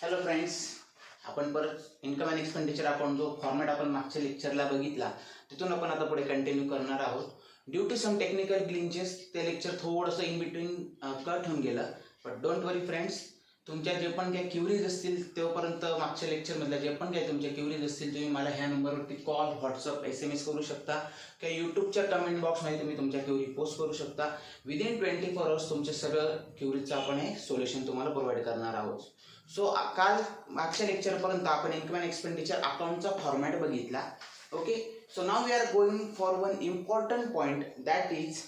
Hello friends, आपण परत income and expenditure account जो फॉर्मॅट आपण मागच्या लेक्चरला बघितला तिथून आपण आता पुढे कंटिन्यू करणार आहोत. Due to some technical glitches ते लेक्चर थोडंसं इन बिटवीन कट होऊन गेलं. बट डोंट वरी फ्रेंड्स, तुमच्या जे पण काही क्युरीज असतील तोपर्यंत मागच्या लेक्चरमधल्या जे पण काही तुमच्या क्युरीज असतील तुम्ही मला ह्या नंबरवरती कॉल, व्हॉट्सअप, SMS करू शकता किंवा यूट्यूबच्या कमेंट बॉक्समध्ये तुम्ही तुमच्या क्युरी पोस्ट करू शकता. विदिन 24 आवर्स तुमचे सर्व क्युरीजचं आपण हे सोल्युशन तुम्हाला प्रोव्हाइड करणार आहोत. सो काल मागच्या लेक्चरपर्यंत आपण इन्कम अँड एक्सपेंडिचर अकाउंटचा फॉर्मॅट बघितला. Okay, so now we are going for one important point, that is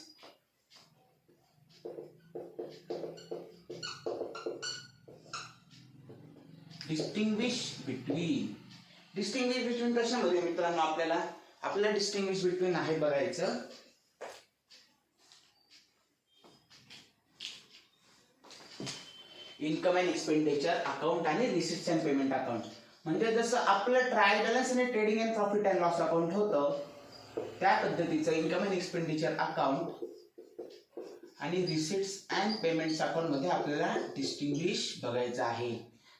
distinguish between कशामध्ये मित्रांनो आपल्याला डिस्टिंग्विश बिटवीन आहे बघायचं. इन्कम अँड एक्सपेंडिचर अकाउंट आणि रिसिप्ट्स अँड पेमेंट अकाउंट. म्हणजे जसं आपलं ट्रायल बॅलन्स आणि trading and profit and loss account होतं त्या पद्धतीचं इन्कम अँड एक्सपेंडिचर अकाउंट आणि रिसिप्ट्स अँड पेमेंट्स अकाउंट मध्ये आपल्याला डिस्टिंग्विश बघायचं आहे.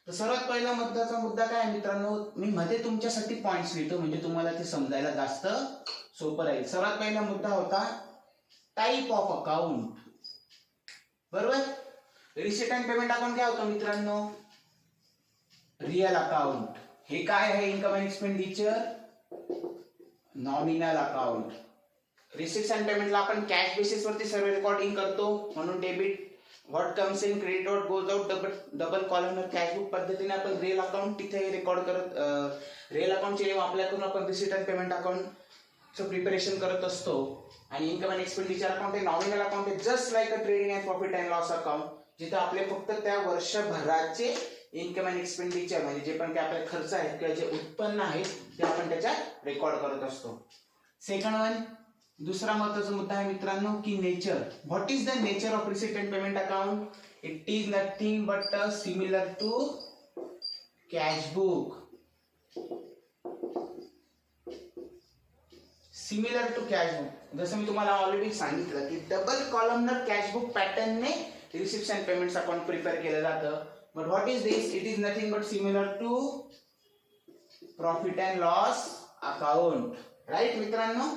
तर सर्वात पहिला महत्त्वाचा मुद्दा काय आहे मित्रांनो, मी मध्ये तुमच्यासाठी पॉइंट्स लिहितो म्हणजे तुम्हाला ते समजायला जास्त सोपं राहील. सर्वात पहिला मुद्दा होता टाइप ऑफ अकाउंट. बरोबर, रिसिप्ट अँड पेमेंट अकाउंट काय होतं मित्रांनो, रिअल अकाउंट. हे काय आहे income and expenditure, nominal account. Receipt and पेमेंटला आपण कॅश बेसिस वरती सर्व रेकॉर्डिंग करतो म्हणून debit what comes in, credit what goes out, double कॉलमवर कॅश बुक पद्धतीने आपण रिअल अकाउंट तिथे रेकॉर्ड करत रिअल अकाउंटचे वापर करून आपण रिसिप्ट अँड पेमेंट अकाउंटचं प्रिपरेशन करत असतो. आणि इन्कम अँड एक्सपेंडिचर अकाउंट हे नॉमिनल अकाउंट आहे, just like a trading and profit and loss account, जिथे आपले फक्त त्या वर्षभराचे इन्कम अँड एक्सपेंडिचर म्हणजे जे पण काही आपले खर्च आहेत किंवा जे उत्पन्न आहे ते आपण त्याच्यात रेकॉर्ड करत असतो. सेकंड वन, दुसरा महत्त्वाचा मुद्दा आहे मित्रांनो की nature. What is the nature of receipt and payment account? It is nothing but similar to cash book. Similar to cash book, जसं मी तुम्हाला ऑलरेडी सांगितलं की डबल कॉलमनर कॅश बुक पॅटर्नने receipt and payments account prepare केलं जातं. But what is this? It is nothing but similar to profit and loss account. Right मित्रांनो.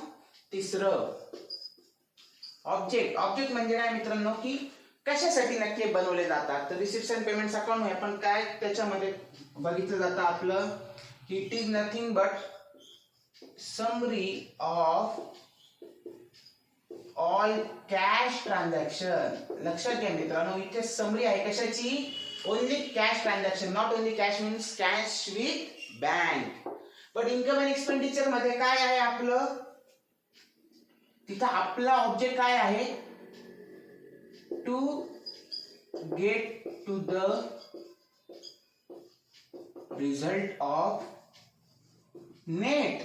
तिसरं ऑब्जेक्ट म्हणजे काय मित्रांनो की कशासाठी नक्की बनवले जातात. तर रिसिप्ट अँड पेमेंट्स अकाउंट हे आपण काय त्याच्यामध्ये बघितलं जातं आपलं की it is nothing but summary of all cash transaction. लक्षात घ्या मित्रांनो, इथे समरी आहे कशाची, only cash transaction, not only cash means cash with bank. But income and expenditure मध्ये काय आहे आपलं, तिथं आपला ऑब्जेक्ट काय आहे, to get to the result of net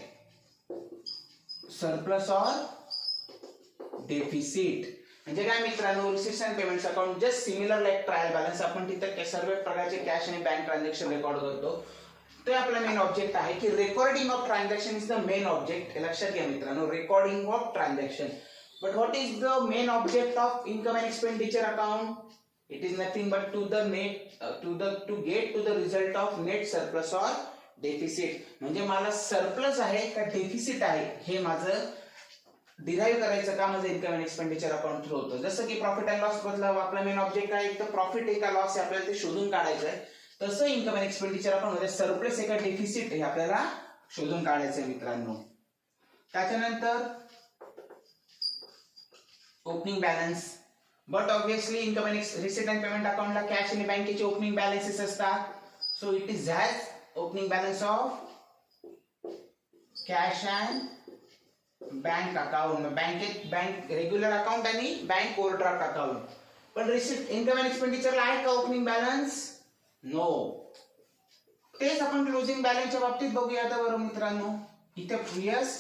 surplus or deficit. म्हणजे काय मित्रांनो, receipt and payments account just similar like trial balance. आपण तिथं सर्व प्रकारचे कॅश आणि बँक ट्रान्झॅक्शन रेकॉर्ड करतो. ते आपला मेन ऑब्जेक्ट आहे की recording of transaction is the main object. लक्षात घ्या मित्रांनो, recording of transaction. But what is the main object of income and expenditure account? It is nothing but to get to the result of net surplus or deficit. म्हणजे मला surplus आहे का deficit आहे हे माझं डिराईव्ह करायचं का माझं income and expenditure account through होतं. जसं की प्रॉफिट अँड लॉस बदला आपला मेन ऑब्जेक्ट आहे, एक तर प्रॉफिट आहे का लॉस आहे आपल्याला ते शोधून काढायचं आहे. तसं इन्कम अँड एक्सपेंडिचर अकाउंट मध्ये सरप्लस आहे का डेफिसिट हे आपल्याला शोधून काढायचं आहे मित्रांनो. त्याच्यानंतर opening balance. But obviously income and receipt and payment अकाउंटला कॅश आणि बँकेचे ओपनिंग बॅलन्सेस असतात. So it is has opening balance of cash and bank account. Bank regular account आणि बँक ओव्हरड्राफ्ट अकाउंट. पण रिसिप्ट इन्कम अँड एक्सपेंडिचरला आहे का opening balance? No. तेच आपण क्लोजिंग बॅलन्सच्या बाबतीत बघूया आता बरं मित्रांनो. इथे यस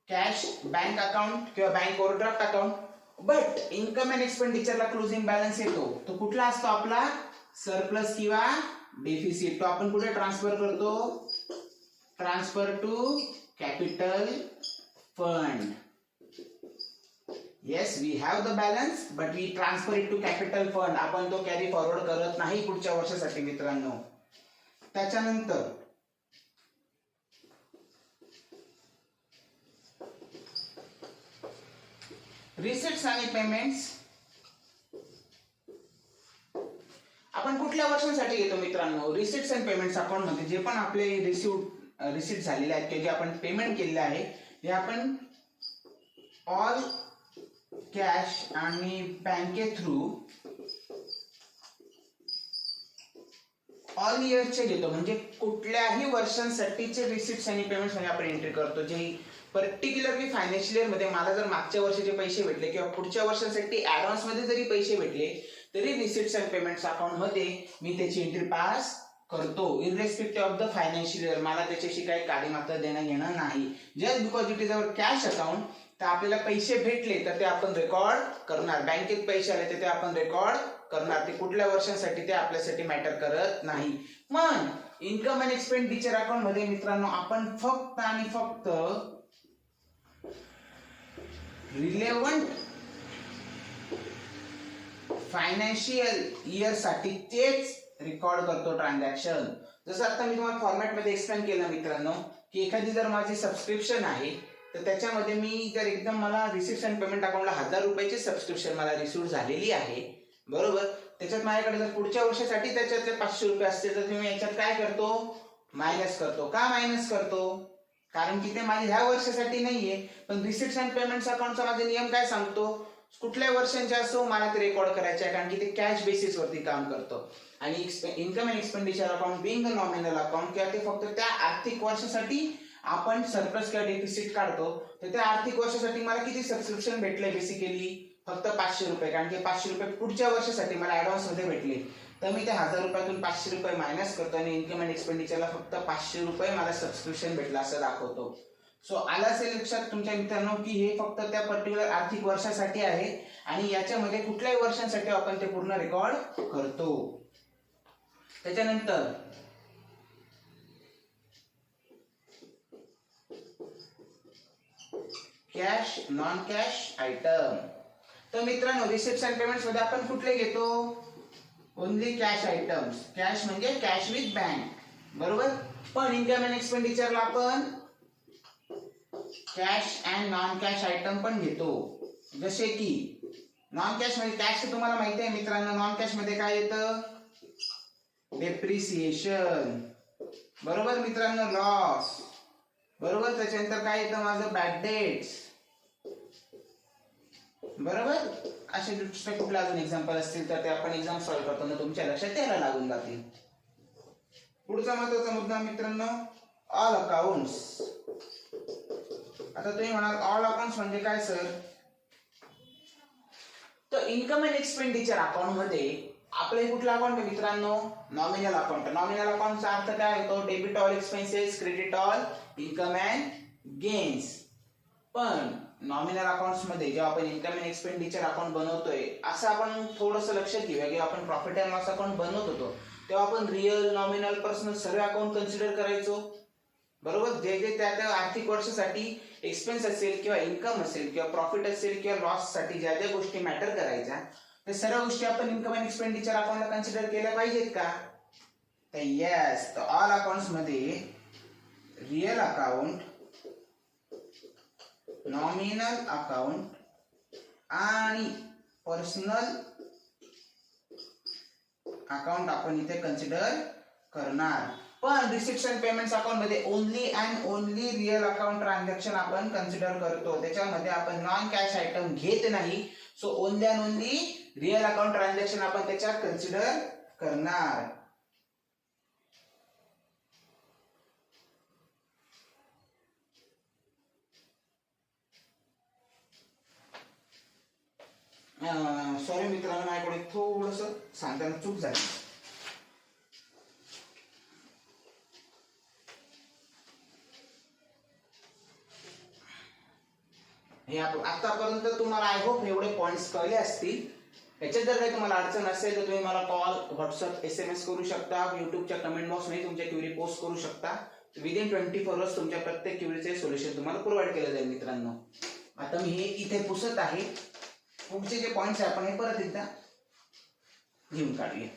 कॅश बँक अकाउंट किंवा bank overdraft account. But income and एक्सपेंडिचरला क्लोजिंग बॅलन्स येतो तो कुठला असतो आपला, सरप्लस किंवा डेफिसिट. तो आपण कुठे ट्रान्सफर करतो, transfer to capital fund. Yes, we have the balance, but we transfer it to capital fund. आपण तो कॅरी फॉरवर्ड करत नाही पुढच्या वर्षासाठी मित्रांनो. त्याच्यानंतर रिसिट्स आणि पेमेंट्स आपण कुठल्या वर्षांसाठी घेतो मित्रांनो? रिसिट्स अँड पेमेंट्स अकाउंट मध्ये जे पण आपले रिसिट झालेले आहेत किंवा जे आपण पेमेंट केलेले आहे हे आपण ऑल कॅश आणि बँके थ्रू ऑल इयरचे घेतो, म्हणजे कुठल्याही वर्षांसाठीचे रिसिट्स आणि पेमेंट्स मध्ये आपण एंट्री करतो. जे पर्टिक्युलरली फायनान्शियल इयर मध्ये मला जर मागच्या वर्षाचे पैसे भेटले किंवा पुढच्या वर्षांसाठी ऍडव्हान्स मध्ये जरी पैसे भेटले तरी रिसिट्स अँड पेमेंट्स अकाउंट मध्ये मी त्याची एंट्री पास करतो, इररेस्पेक्टिव्ह ऑफ द फायनान्शियल इयर. मला त्याच्याशी काही काळीमात्र देणं घेणं नाही. Just because it is our cash account, तर आपल्याला पैसे भेटले तर ते आपण रेकॉर्ड करणार. बँकेत पैसे आले तर ते आपण रेकॉर्ड करणार. ते कुठल्या वर्षांसाठी ते आपल्यासाठी मॅटर करत नाही. पण इन्कम अँड एक्सपेंडिचर अकाउंट मध्ये मित्रांनो आपण फक्त आणि फक्त रिलेव्हंट फायनान्शियल इयर साठी तेच रेकॉर्ड करतो ट्रान्झॅक्शन. जसं आता मी तुम्हाला फॉर्मॅट मध्ये एक्सप्लेन केलं मित्रांनो की एखादी जर माझी सबस्क्रिप्शन आहे तर त्याच्यामध्ये मी जर एकदम मला रिसिप्ट अँड पेमेंट अकाउंटला 1000 रुपयाची सबस्क्रिप्शन मला रिसीव्ह झालेली आहे, बरोबर. त्याच्यात माझ्याकडे जर पुढच्या वर्षासाठी त्याच्यातले 500 रुपये असते तर मी याच्यात काय करतो? मायनस करतो. का मायनस करतो? कारण की ते माझ्या ह्या वर्षासाठी नाहीये. पण रिसिप्ट अँड पेमेंट्स अकाउंटचा माझा नियम काय सांगतो? कुठल्या वर्षांचे असो मला ते रेकॉर्ड करायचे आहे, कारण की ते कॅश बेसिस वरती काम करतो. आणि income and expenditure account being a nominal account किंवा ते फक्त त्या आर्थिक वर्षासाठी आपण सरप्लस किंवा डेफिसिट काढतो. तर त्या आर्थिक वर्षासाठी मला किती सबस्क्रिप्शन भेटले? बेसिकली फक्त 500 रुपये. कारण की 500 रुपये पुढच्या वर्षासाठी मला ऍडव्हान्स मध्ये भेटले. तर मी त्या 1000 रुपयातून 500 रुपये मायनस करतो आणि इन्कम अँड एक्सपेंडिचरला फक्त 500 रुपये मला सबस्क्रिप्शन भेटलं असं दाखवतो. सो आला असेल लक्षात तुमच्या मित्रांनो की हे फक्त त्या पर्टिक्युलर आर्थिक वर्षासाठी आहे आणि याच्यामध्ये कुठल्याही वर्षांसाठी आपण ते पूर्ण रेकॉर्ड करतो. त्याच्यानंतर कॅश नॉन कॅश आयटम. तर मित्रांनो रिसिप्ट्स अँड पेमेंट्स मध्ये आपण कुठले घेतो? Only cash items. कॅश म्हणजे कॅश विथ बँक, बरोबर. पण इन्कम अँड एक्सपेंडिचरला आपण cash and non cash item पण घेतो. जसे की नॉन कॅश मध्ये, कॅश तुम्हाला माहिती आहे मित्रांनो, नॉन कॅश मध्ये काय येतं? डेप्रिसिएशन, बरोबर मित्रांनो, लॉस, बरोबर. त्याच्यानंतर काय येतं माझं? बॅड डेट्स, बरोबर. असे दुसरे कुठले अजून एक्झाम्पल असतील तर ते आपण एक्झाम सॉल्व्ह करताना तुमच्या लक्षात यायला लागून जातील. पुढचा महत्वाचा मुद्दा मित्रांनो ऑल अकाउंट्स. आता तुम्ही म्हणाल ऑल अकाउंट्स म्हणजे काय सर? तर इन्कम अँड एक्सपेंडिचर अकाउंट मध्ये आपले कुठला अकाउंट आहे मित्रांनो? Nominal account. नॉमिनल अकाउंटचा अर्थ काय होतो? Debit all expenses, credit all income and gains. पण नॉमिनल अकाउंट्स मध्ये जेव्हा आपण इन्कम अँड एक्सपेंडिचर अकाउंट बनवतोय, असं आपण थोडंसं लक्षात घेऊया की आपण प्रॉफिट अँड लॉस अकाउंट बनवत होतो तेव्हा आपण रिअल, नॉमिनल, पर्सनल सर्व अकाउंट कन्सिडर करायचो, बरोबर. जे जे त्या आर्थिक वर्षासाठी एक्सपेन्स असेल किंवा इन्कम असेल किंवा प्रॉफिट असेल किंवा लॉस साठी ज्या ज्या गोष्टी मॅटर करायच्या त्या सर्व गोष्टी आपण इन्कम अँड एक्सपेंडिचर अकाउंटला कन्सिडर केल्या पाहिजेत का? तर येस. तर ऑल अकाउंट्स मध्ये रिअल अकाउंट, नॉमिनल अकाउंट आणि पर्सनल अकाउंट आपण इथे कन्सिडर करणार. पण रिसिप्ट्स अँड पेमेंट्स अकाउंट मध्ये only and only real account transaction आपण कन्सिडर करतो. त्याच्यामध्ये आपण नॉन कॅश आयटम घेत नाही. So only and only real account transaction आपण त्याच्यात कन्सिडर करणार. सॉरी मित्रांनो, माझ्याकडे थोडस सांगताना चूक झाली. हे आतापर्यंत तुम्हाला आय होप एवढे पॉइंट्स कळले असतील. याच्यात जर काही तुम्हाला अडचण असेल तर तुम्ही मला कॉल, व्हॉट्सअप, SMS करू शकता. युट्यूबच्या कमेंट बॉक्समध्ये तुमच्या क्वेरी पोस्ट करू शकता. विदिन 24 आवर्स तुमच्या प्रत्येक क्वेरीचे सोल्युशन तुम्हाला प्रोव्हाइड केलं जाईल मित्रांनो. आता मी हे इथे पुसत आहे. पुढचे जे पॉइंट्स आहे आपण हे परत एकदा घेऊन काढूया.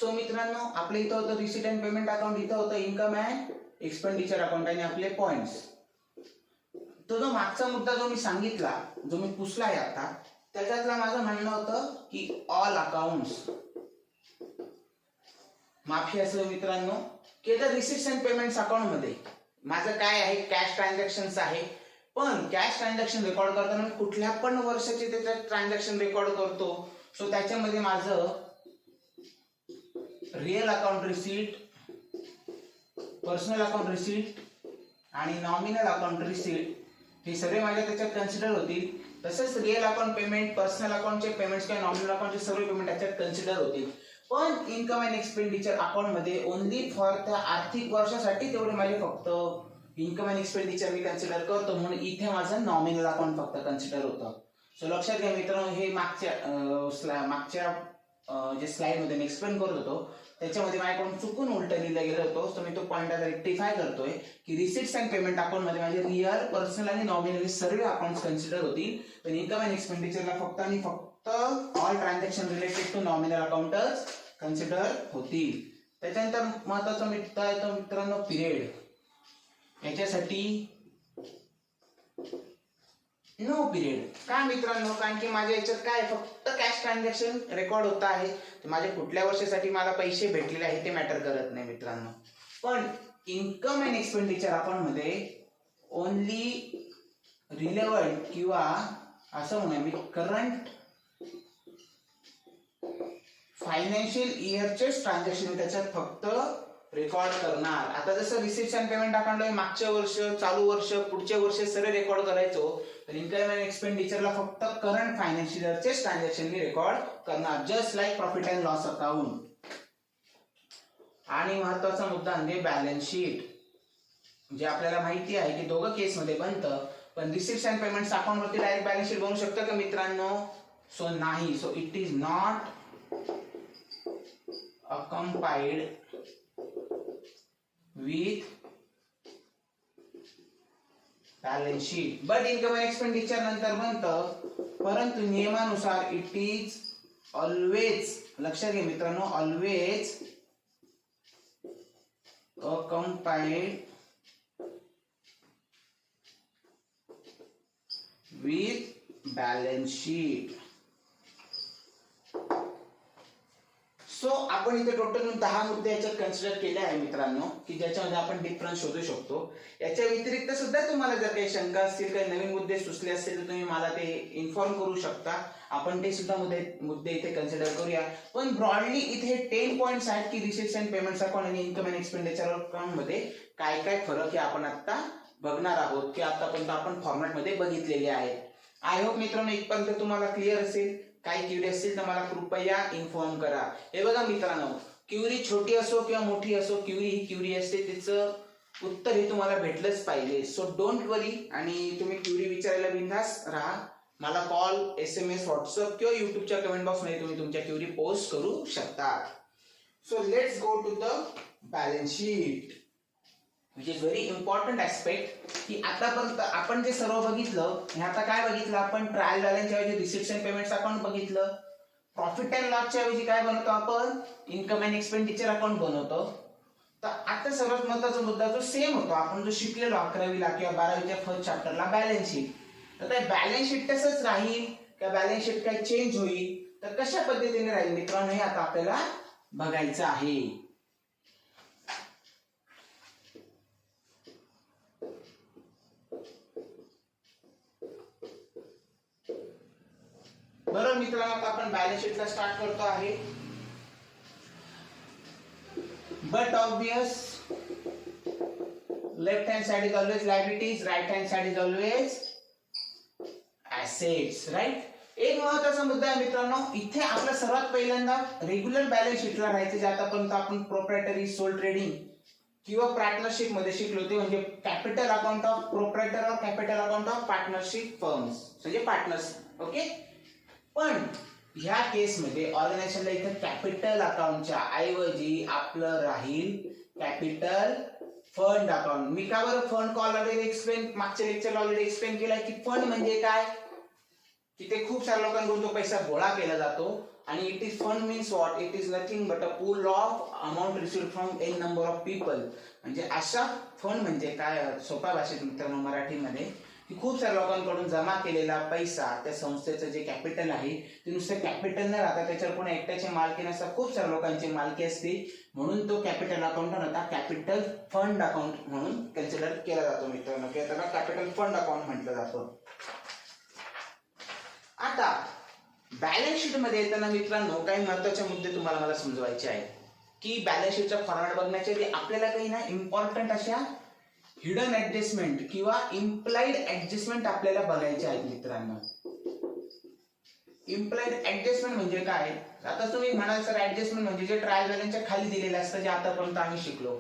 सो मित्रांनो आपलं इथं होतं रिसीट अँड पेमेंट अकाउंट, इथं होतं इन्कम अँड एक्सपेंडिचर अकाउंट आणि आपले पॉइंट्स. तो जो मागचा मुद्दा जो मी सांगितला, जो मी पुसला आहे आता, त्याच्यातला माझं म्हणणं होतं की ऑल अकाउंट्स माफी असलं मित्रांनो की जर रिसीट्स अँड पेमेंट्स अकाउंट मध्ये माझं काय आहे, कॅश ट्रान्झॅक्शन्स आहे. पण कॅश ट्रान्झॅक्शन रेकॉर्ड करताना मी कुठल्या पण वर्षाचे त्याच्यात ट्रान्झॅक्शन रेकॉर्ड करतो. सो त्याच्यामध्ये माझं real account receipt, personal account receipt आणि नॉमिनल अकाउंट रिसीट हे सगळे माझ्या त्याच्यात कन्सिडर होतील. तसेच रिअल अकाउंट पेमेंट, पर्सनल अकाउंटचे पेमेंट्स किंवा नॉमिनल अकाउंटचे सगळे पेमेंट त्याच्यात कन्सिडर होतील. पण इन्कम अँड एक्सपेंडिचर अकाउंट मध्ये ओनली फॉर त्या आर्थिक वर्षासाठी तेवढे माझे फक्त income and expenditure me consider करतो, म्हणून इथे माझं नॉमिनल अकाउंट फक्त कन्सिडर होतं. सो लक्षात घ्या मित्रांनो, हे मागच्या जे स्लाइड मध्ये मी एक्सप्लेन करत होतो त्याच्यामध्ये माझ्याकडून चुकून उलट लिहिलं गेलं होतं. तर मी तो पॉईंट आता रेक्टिफाय करतोय की रिसीट्स अँड पेमेंट अकाउंट मध्ये माझे रिअल, पर्सनल आणि नॉमिनल सर्व अकाउंट कन्सिडर होतील. पण इन्कम अँड एक्सपेंडिचरला फक्त आणि फक्त all transaction related to nominal अकाउंटच कन्सिडर होतील. त्याच्यानंतर महत्वाचा मुद्दा येतो मित्रांनो पिरियड. याच्यासाठी नो पिरियड. का मित्रांनो? कारण की माझ्या याच्यात काय फक्त कॅश ट्रान्झॅक्शन रेकॉर्ड होत आहे. माझ्या कुठल्या वर्षासाठी मला पैसे भेटलेले आहेत ते मॅटर करत नाही मित्रांनो. पण इन्कम अँड एक्सपेंडिचर अकाउंट मध्ये ओनली रिलेव्हंट किंवा असं म्हणूया मी करंट फायनान्शियल इयरचेच ट्रान्झॅक्शन त्याच्यात फक्त रेकॉर्ड करणार. आता जसं रिसीट्स अँड पेमेंट अकाउंट मागच्या वर्ष, चालू वर्ष, पुढच्या वर्ष सर्व रेकॉर्ड करायचो, तर इन्कम अँड एक्सपेंडिचरला फक्त करंट फायनान्शियल इयरचेच ट्रान्झॅक्शन मी रेकॉर्ड करणार, just like profit and loss account. आणि महत्वाचा मुद्दा म्हणजे बॅलन्स शीट, जे आपल्याला माहिती आहे की दोघं केस मध्ये बनतं. पण रिसीट्स अँड पेमेंट्स अकाउंट वरती डायरेक्ट बॅलन्स शीट बनवू शकतं का मित्रांनो? सो नाही. So it is not accompanied with balance sheet. but income and expenditure नंतर बनतं, परंतु नियमानुसार इट इज ऑलवेज, लक्षात घ्या मित्रांनो, always accompanied with balance sheet. So आपण इथे टोटल 10 मुद्दे याच्यात कन्सिडर केले आहे मित्रांनो, की ज्याच्यामध्ये आपण डिफरन्स शोधू शकतो. याच्या व्यतिरिक्त सुद्धा तुम्हाला जर काही शंका असतील, काही नवीन मुद्दे सुचले असतील तर तुम्ही मला ते इन्फॉर्म करू शकता. आपण ते सुद्धा मुद्दे इथे कन्सिडर करूया. पण ब्रॉडली इथे 10 पॉइंट्स आहेत की रिसीट्स अँड पेमेंट्स अकाउंट आणि इन्कम अँड एक्सपेंडिचर अकाउंट मध्ये काय काय फरक आहे आपण आता बघणार आहोत, की आतापर्यंत आपण फॉर्मॅट मध्ये बघितलेले आहेत. आय होप मित्रांनो इथपर्यंत तुम्हाला क्लिअर असेल. काही क्युरी असतील तर मला कृपया इन्फॉर्म करा. हे बघा मित्रांनो, क्युरी छोटी असो किंवा मोठी असो, क्युरी ही क्युरी असते, तिचं उत्तर हे तुम्हाला भेटलंच पाहिजे. सो डोंट वरी, आणि तुम्ही क्युरी विचारायला बिंदास राहा. मला कॉल, SMS, व्हॉट्सअप किंवा युट्यूबच्या कमेंट बॉक्स मध्ये तुम्ही तुमच्या क्युरी पोस्ट करू शकता. So let's go to the balance sheet, which is very important aspect. की आतापर्यंत आपण जे सर्व बघितलं, हे आता काय बघितलं आपण? ट्रायल बॅलन्सच्या ऐवजी रिसीट्स अँड पेमेंट्स अकाउंट बघितलं. प्रॉफिट अँड लॉसच्या ऐवजी काय बनवतो आपण? इन्कम अँड एक्सपेंडिचर अकाउंट बनवतो. तर आता सर्वात महत्वाचा मुद्दा जो सेम होतो, आपण जो शिकलेलो 11वीला किंवा 12वीच्या फर्स्ट चॅप्टरला, बॅलन्स शीट. तर बॅलन्स शीट तसंच राहील का बॅलन्स शीट काय चेंज होईल? तर कशा पद्धतीने राहील मित्रांनो, हे आता आपल्याला बघायचं आहे. बरोबर मित्रांनो, आता आपण बॅलन्स शीटला स्टार्ट करतो आहे. But obvious, left hand side is always liabilities, right hand side is always assets, right. एक महत्वाचा मुद्दा आहे मित्रांनो, इथे आपला सर्वात पहिल्यांदा रेग्युलर बॅलन्स शीटला राहायचं, जे आतापर्यंत आपण प्रोप्रायटरी, सोल ट्रेडिंग किंवा पार्टनरशिप मध्ये शिकलो ते म्हणजे कॅपिटल अकाउंट ऑफ प्रोप्रायटर और capital account of partnership firms, म्हणजे पार्टनर्स. ओके. पण ह्या केस मध्ये ऑर्गनायझेशनला इथे कॅपिटल अकाउंटच्या ऐवजी आपलं राहील कॅपिटल फंड अकाउंट. मी का बरं फंड ऑलरेडी एक्सप्लेन, मागच्या लेक्चरला ऑलरेडी एक्सप्लेन केलाय की फंड म्हणजे काय, की ते खूप साऱ्या लोकांकडून तो पैसा गोळा केला जातो आणि it is fund means what, it is nothing but a pool of amount received from an number of people. म्हणजे अशा फंड म्हणजे काय, सोप्या भाषेत मित्रांनो मराठीमध्ये, की खूप साऱ्या लोकांकडून जमा केलेला पैसा, त्या संस्थेचं जे कॅपिटल आहे ते नुसतं कॅपिटल न राहता त्याच्यावर कोणी एकट्याची मालकी नसता, खूप साऱ्या लोकांची मालकी असते, म्हणून तो कॅपिटल अकाउंट होता कॅपिटल फंड अकाउंट म्हणून कन्सिडर केला जातो मित्रांनो, किंवा त्याला कॅपिटल फंड अकाउंट म्हटलं जातं. आता बॅलन्स शीट मध्ये येताना मित्रांनो काही महत्त्वाचे मुद्दे तुम्हाला मला समजवायचे आहेत, की बॅलन्स शीटचा फॉर्मॅट बघण्याच्या आधी आपल्याला काही ना इम्पॉर्टंट अशा हिडन ऍडजस्टमेंट किंवा इम्प्लाइड ऍडजस्टमेंट आपल्याला बघायचे आहेत मित्रांनो. इम्प्लाइड ऍडजस्टमेंट म्हणजे काय, आता तुम्ही म्हणाल सर ऍडजस्टमेंट म्हणजे जे ट्रायल बॅलन्सच्या खाली दिलेलं असतं, जे आतापर्यंत आम्ही शिकलो.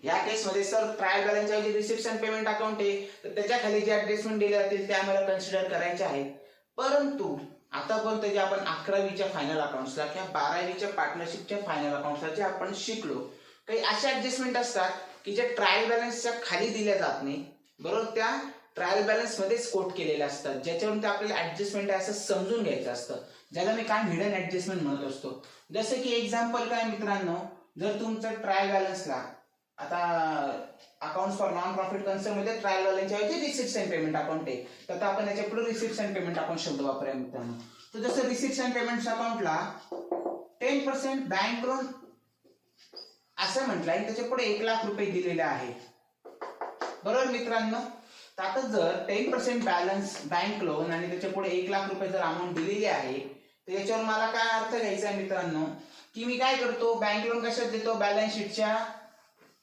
या केस मध्ये सर ट्रायल बॅलन्सच्या जे रिसिप्शन पेमेंट अकाउंट आहे तर त्याच्या खाली जे ऍडजस्टमेंट दिले जातील ते आम्हाला कन्सिडर करायचे आहेत. परंतु आतापर्यंत जे आपण 11वीच्या फायनल अकाउंट्सला किंवा 12वीच्या पार्टनरशिपच्या फायनल अकाउंट्सला जे आपण शिकलो, काही अशा ऍडजस्टमेंट असतात की जे ट्रायल बॅलन्सच्या खाली दिल्या जात नाही, बरोबर, त्या ट्रायल बॅलन्स मध्येच कोट केलेले असतात, ज्याच्यावरून ते आपल्याला ऍडजस्टमेंट आहे असं समजून घ्यायचं असतं, ज्याला मी काय हिडन ऍडजस्टमेंट म्हणत असतो. जसं की एक्झाम्पल काय मित्रांनो, जर तुमचं ट्रायल बॅलन्सला आता accounts for non profit concern मध्ये ट्रायल बॅलन्सच्या ऐवजी रिसिप्ट्स अँड पेमेंट अकाउंट आहे, तर आपण याच्या पुढे रिसिप्ट्स अँड पेमेंट अकाउंट शब्द वापरूया मित्रांनो. तर जसं रिसिप्ट्स अँड पेमेंट अकाउंटला 10% बँक लोन असं म्हटलंय, त्याच्या पुढे 1 लाख रुपये दिलेले आहे, बरोबर मित्रांनो. तर आता जर 10% बॅलन्स बँक लोन आणि त्याच्या पुढे 1 लाख रुपये जर अमाऊंट दिलेली आहे, तर याच्यावर मला काय अर्थ घ्यायचा आहे मित्रांनो, की मी काय करतो, बँक लोन कशात देतो, बॅलन्स शीटच्या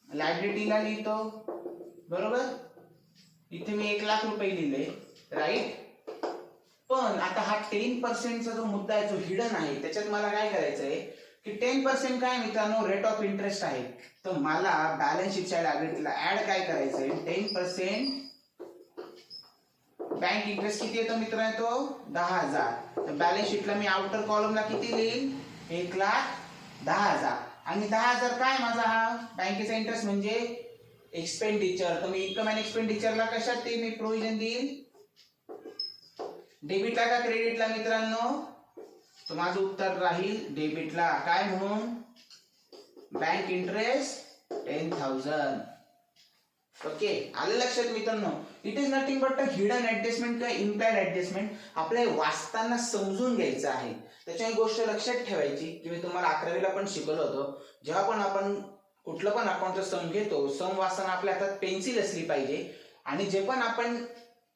लायबिलिटीला लिहितो, बरोबर. इथे मी 1 लाख रुपये लिहिले, राईट. पण आता हा 10%चा जो मुद्दा आहे, जो हिडन आहे, त्याच्यात मला काय करायचं आहे की 10% काय मित्रांनो रेट ऑफ इंटरेस्ट आहे, तर मला बॅलन्स शीटच्या लायबिलिटीला ऍड काय करायचं आहे, 10% बँक इंटरेस्ट किती येतो मित्रांनो, 10,000. तर बॅलन्स शीटला मी आउटर कॉलमला किती लिहीन, 1,10,000. आणि 10,000 काय माझा हा बँकेचा इंटरेस्ट म्हणजे एक्सपेंडिचर. तर मी इन्कम अँड एक्सपेंडिचरला कशात ते मी प्रोव्हिजन देईल, डेबिटला का क्रेडिटला मित्रांनो, तर माझं उत्तर राहील डेबिटला. काय म्हणून, बँक इंटरेस्ट 10,000. ओके, आलं लक्षात मित्रांनो. It is nothing but a hidden adjustment किंवा इम्प्लाइड ऍडजस्टमेंट, आपल्याला वाचताना समजून घ्यायचं आहे. त्याच्यामुळे गोष्ट लक्षात ठेवायची की मी तुम्हाला 11वीला पण शिकवलं होतं, जेव्हा पण आपण कुठलं पण अकाउंटचा सम घेतो, सम वाचताना आपल्या हातात पेन्सिल असली पाहिजे, आणि जे पण आपण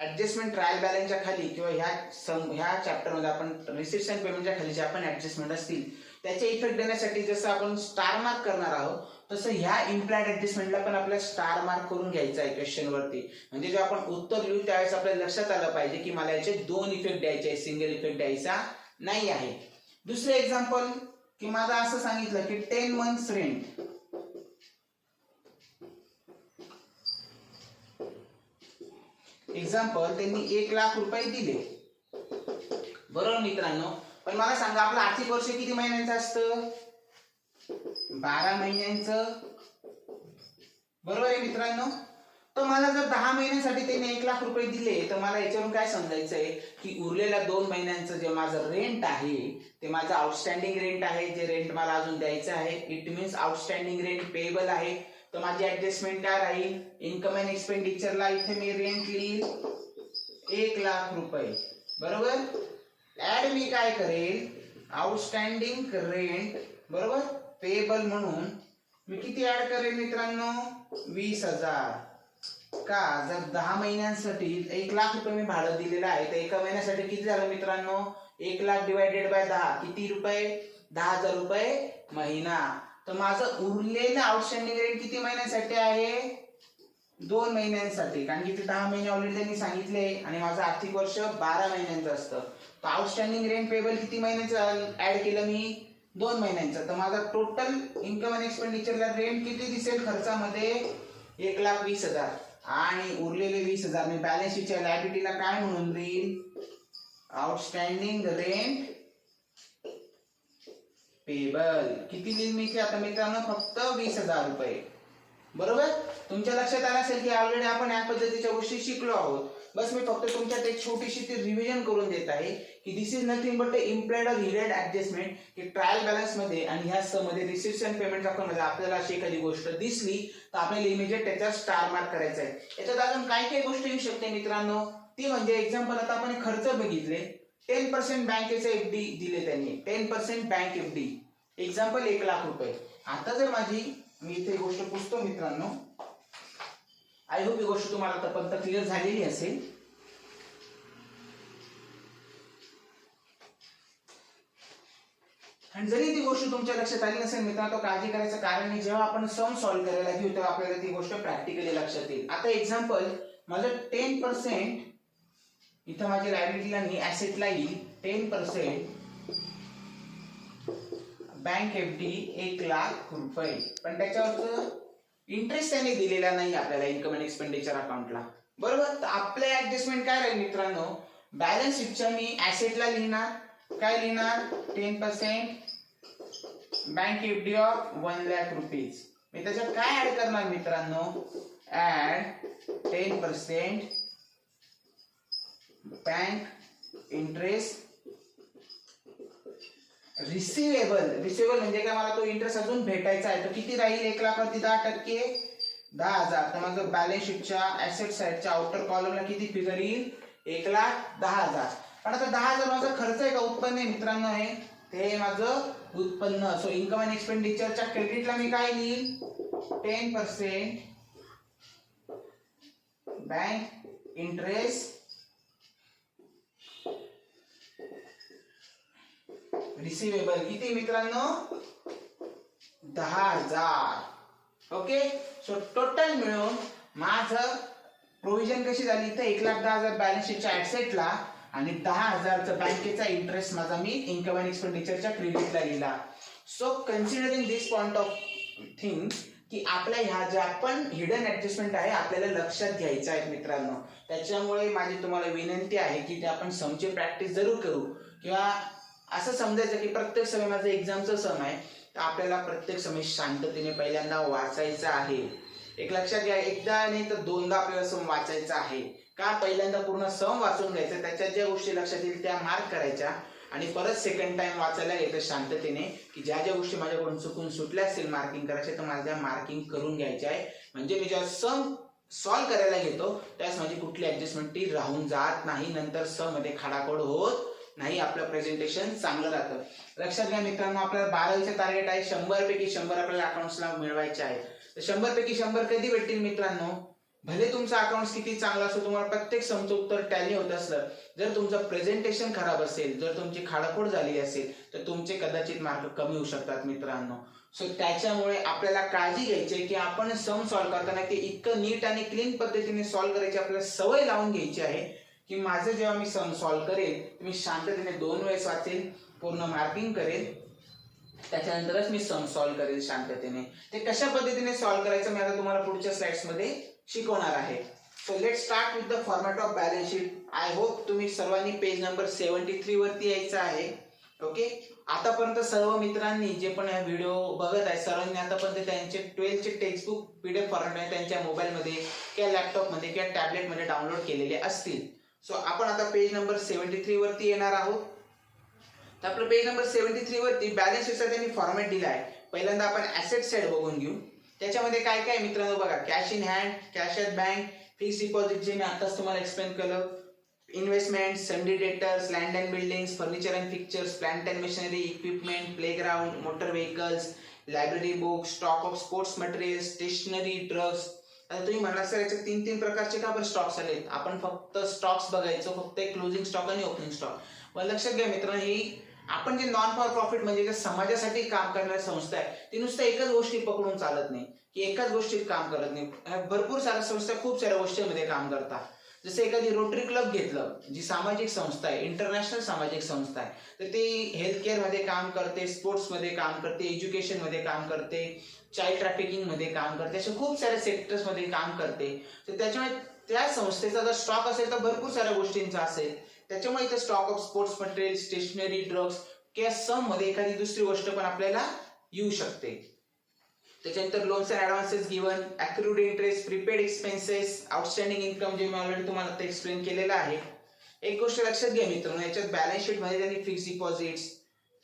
ऍडजस्टमेंट ट्रायल बॅलन्सच्या खाली किंवा ह्या चॅप्टरमध्ये आपण रिसिप्ट्स अँड पेमेंटच्या खाली जे आपण ऍडजस्टमेंट असतील त्याचे इफेक्ट देण्यासाठी जसं आपण स्टार मार्क करणार आहोत, तसं ह्या इम्प्लाइड ऍडजस्टमेंटला पण आपल्याला स्टार मार्क करून घ्यायचा आहे क्वेश्चन वरती. म्हणजे जेव्हा आपण उत्तर लिहू त्यावेळेस आपल्याला लक्षात आलं पाहिजे की मला याचे 2 इफेक्ट द्यायचे आहे, सिंगल इफेक्ट द्यायचा नाही आहे. दुसरे एक्झाम्पल की माझं असं सांगितलं की 10 months रेंट, एक्झाम्पल त्यांनी 1 लाख रुपये दिले, बरोबर मित्रांनो. पण मला सांगा आपलं आर्थिक वर्ष किती महिन्यांचं असतं, 12 महिन्यांचं, बरोबर आहे मित्रांनो. तर मला जर 10 महिन्यांसाठी त्यांनी 1 लाख रुपये दिले, तर मला याच्यावरून काय समजायचं आहे की उरलेल्या 2 महिन्यांचं जे माझं रेंट आहे ते माझं आउटस्टँडिंग रेंट आहे, जे रेंट मला अजून द्यायचं आहे. It means outstanding rent payable आहे. तर माझी ऍडजस्टमेंट काय राहील, इन्कम अँड एक्सपेंडिचरला इथे मी रेंट लिहिल 1 लाख रुपये, बरोबर. ऍड मी काय करेल, आउटस्टँडिंग रेंट, बरोबर, पेएबल म्हणून मी किती ऍड करेल मित्रांनो, 20,000. का, जर 10 महिन्यांसाठी 1 लाख रुपये मी भाडं दिलेलं आहे, तर एका महिन्यासाठी किती झालं मित्रांनो, 1 लाख डिवायडेड बाय 10 किती रुपये, 10,000 रुपये महिना. तर माझं उरलेलं आउटस्टँडिंग रेंट किती महिन्यांसाठी आहे, 2 महिन्यांसाठी, कारण की ते 10 महिने ऑलरेडी त्यांनी सांगितले आणि माझं आर्थिक वर्ष 12 महिन्यांचं असतं. तर आउटस्टँडिंग रेंट पेएबल किती महिन्यांचं ऍड केलं मी, 2 महिन्यांचं. तर माझा टोटल इन्कम अँड एक्सपेंडिचरला रेंट किती दिसेल खर्चामध्ये, 1,20,000. आणि उरलेले 20,000 मी बॅलन्स शीटच्या लायबिलिटीला काय म्हणून देईल, आउटस्टँडिंग रेंट पेएबल. किती लिहिल मी इथे आता मित्रांनो, फक्त 20,000 रुपये, बरोबर. तुमच्या लक्षात आलं असेल की ऑलरेडी आपण या पद्धतीच्या गोष्टी शिकलो आहोत. बस मी फक्त तुमच्यात एक छोटीशी ती रिव्हिजन करून देत आहे की दिस इज नथिंग बट इम्प्लाइड और हिडेड ऍडजस्टमेंट की ट्रायल बॅलन्स मध्ये आणि ह्या सम मध्ये रिसिप्ट्स अँड पेमेंट अकाउंट मध्ये आपल्याला अशी एखादी गोष्ट दिसली तर आपल्याला इमिजिएट त्याचा स्टार मार्क करायचा आहे. याच्यात अजून काय काय गोष्ट येऊ शकते मित्रांनो, ती म्हणजे एक्झाम्पल आता आपण खर्च बघितले 10% बँकेचे एफडी दिले त्यांनी 10% बँक एफडी एक्झाम्पल 1 लाख रुपये. आता जर मी इथे गोष्ट पुसतो मित्रांनो, आय होप ही गोष्ट तुम्हाला आतापर्यंत क्लिअर झालेली असेल. आणि जरी ती गोष्ट तुमच्या लक्षात आली नसेल मित्रांनो, काळजी करायचं कारण नाही. जेव्हा आपण सम सॉल्व्ह करायला घेऊ तेव्हा आपल्याला ती गोष्ट प्रॅक्टिकली लक्षात येईल. आता एक्झाम्पल माझं 10% इथं माझ्या लायबिलिटीला नाही ऍसेटला येईल 10% बँक एफडी 1 लाख रुपये, पण त्याच्यावरच इंटरेस्ट त्याने दिलेला नाही आपल्याला इन्कम अँड एक्सपेंडिचर अकाउंटला, बरोबर. तर आपलं ऍडजस्टमेंट काय राहील मित्रांनो, बॅलन्स शीटच्या मी ऍसेटला लिहिणार, काय लिहिणार 10% bank FD of 1 lakh rupees. मी त्याच्यात काय ऍड करणार मित्रांनो, ऍड 10% बँक इंटरेस्ट रिसिवेबल म्हणजे काय, मला तो इंटरेस्ट अजून भेटायचा आहे. तो किती राहील 1 लाखावरती 10%, 10,000. तर माझं बॅलन्स शीटच्या ऍसेट साइडच्या आउटर कॉलमला किती फिगर येईल 1,10,000. पण आता 10,000 माझा खर्च आहे का उत्पन्न आहे मित्रांनो, हे ते माझं उत्पन्न. सो इन्कम अँड एक्सपेंडिचरच्या क्रेडिटला मी काय लिहिल 10% बँक इंटरेस्ट रिसिवेबल किती मित्रांनो 10,000. ओके. सो टोटल मिळून माझं प्रोव्हिजन कशी झाली, इथे 1,10,000 बॅलन्स शीटच्या ऍसेटला आणि 10,000चा बँकेचा इंटरेस्ट माझा मी इन्कम अँड एक्सपेंडिचरच्या क्रेडिटला लिहिला. So considering this point of thing की आपल्या ह्या ज्या पण हिडन ऍडजस्टमेंट आहे आपल्याला लक्षात घ्यायचं आहे मित्रांनो. त्याच्यामुळे माझी तुम्हाला विनंती आहे की ते आपण समची प्रॅक्टिस जरूर करू. किंवा असं समजायचं की प्रत्येक समय माझं एक्झामचं सम आहे तर आपल्याला प्रत्येक समय शांततेने पहिल्यांदा वाचायचं आहे. एक लक्षात घ्या, एकदा नाही तर दोनदा आपल्याला सम वाचायचा आहे. का, पहिल्यांदा पूर्ण सम वाचून घ्यायचं, त्याच्यात ज्या गोष्टी लक्षात येईल त्या मार्क करायच्या आणि परत सेकंड टाइम वाचायला येतं शांततेने की ज्या ज्या गोष्टी माझ्याकडून चुकून सुटल्या असतील मार्किंग करायचे तर मला त्या मार्किंग करून घ्यायच्या आहे. म्हणजे मी जेव्हा सम सॉल्व्ह करायला घेतो त्यावेळेस माझी कुठली ऍडजस्टमेंट ती राहून जात नाही, नंतर सम मध्ये खाडाखोड होत नाही, आपलं प्रेझेंटेशन चांगलं राहतं. लक्षात घ्या मित्रांनो, आपल्याला 12वीचं टार्गेट आहे 100 पैकी 100 आपल्याला अकाउंट्सला मिळवायचे आहे. तर 100 पैकी 100 कधी भेटतील मित्रांनो, भले तुमचं अकाउंट्स किती चांगलं असो, तुम्हाला प्रत्येक समचं उत्तर टॅली होत असलं, जर तुमचं प्रेझेंटेशन खराब असेल, जर तुमची खाडाखोड झाली असेल तर तुमचे कदाचित मार्क कमी होऊ शकतात मित्रांनो. सो त्याच्यामुळे आपल्याला काळजी घ्यायची आहे की आपण सम सॉल्व्ह करताना ते इतकं नीट आणि क्लीन पद्धतीने सॉल्व्ह करायची आपल्याला सवय लावून घ्यायची आहे की माझं जेव्हा मी सम सॉल्व्ह करेल मी शांततेने 2 वेळेस वाचेल, पूर्ण मार्किंग करेल, त्याच्यानंतरच मी सम सॉल्व्ह करेल शांततेने. ते कशा पद्धतीने सॉल्व्ह करायचं मी आता तुम्हाला पुढच्या स्लाइड्स मध्ये शिकवणार आहे. So let start with the format of balance sheet. I hope तुम्ही सर्वांनी पेज नंबर 73 वरती यायचं आहे. ओके. आतापर्यंत सर्व मित्रांनी जे पण हा व्हिडिओ बघत आहे सर्वांनी आतापर्यंत त्यांचे 12चे टेक्स्टबुक पीडीएफ फॉर्मॅट त्यांच्या मोबाईलमध्ये किंवा लॅपटॉपमध्ये किंवा टॅबलेटमध्ये डाउनलोड केलेले असतील. सो आपण आता पेज नंबर 73 वरती येणार आहोत. तर आपलं पेज नंबर 73 वरती बॅलन्स शीटचा त्यांनी फॉर्मॅट दिला आहे. पहिल्यांदा आपण ऍसेट साइड बघून घेऊ. त्याच्यामध्ये काय काय मित्रांनो बघा, cash in hand, cash at bank, fix deposit जे मी आताच तुम्हाला एक्सप्लेन केलं, investment, sundry debtors, land and buildings, furniture and fixtures, plant and machinery, equipment, playground, motor vehicles, library book, stock of sports material, stationery, drugs. आता तुम्ही म्हणला sir याचे 3 प्रकारचे का बरं स्टॉक्स आलेत, आपण फक्त स्टॉक्स बघायचो, फक्त एक क्लोजिंग स्टॉक आणि ओपनिंग स्टॉक. पण लक्षात घ्या मित्रांनो, ही आपण जे नॉन फॉर प्रॉफिट म्हणजे जे समाजासाठी काम करणारी संस्था आहे ती नुसतं एकच गोष्टी पकडून चालत नाही की एकाच गोष्टीत काम करत नाही. भरपूर साऱ्या संस्था खूप साऱ्या गोष्टींमध्ये काम करतात. जसे एखादी रोटरी क्लब घेतलं, जी सामाजिक संस्था आहे, इंटरनॅशनल सामाजिक संस्था आहे, तर ती हेल्थ केअर मध्ये काम करते, स्पोर्ट्स मध्ये काम करते, एज्युकेशन मध्ये काम करते, चाइल्ड ट्रॅफिकिंग मध्ये काम करते, अशा खूप साऱ्या सेक्टर्स मध्ये काम करते. तर त्याच्यामुळे त्या संस्थेचा जर स्टॉक असेल तर भरपूर साऱ्या गोष्टींचा असेल. त्याच्यामुळे इथे stock of sports material, stationery, drugs किंवा सम मध्ये एखादी दुसरी गोष्ट पण आपल्याला येऊ शकते. त्याच्यानंतर loans and advances given, accrued interest, prepaid expenses, outstanding income जे मी ऑलरेडी तुम्हाला आता एक्सप्लेन केलेलं आहे. एक गोष्ट लक्षात घ्या मित्रांनो, याच्यात बॅलन्स शीट मध्ये त्यांनी फिक्स डिपॉझिट्स,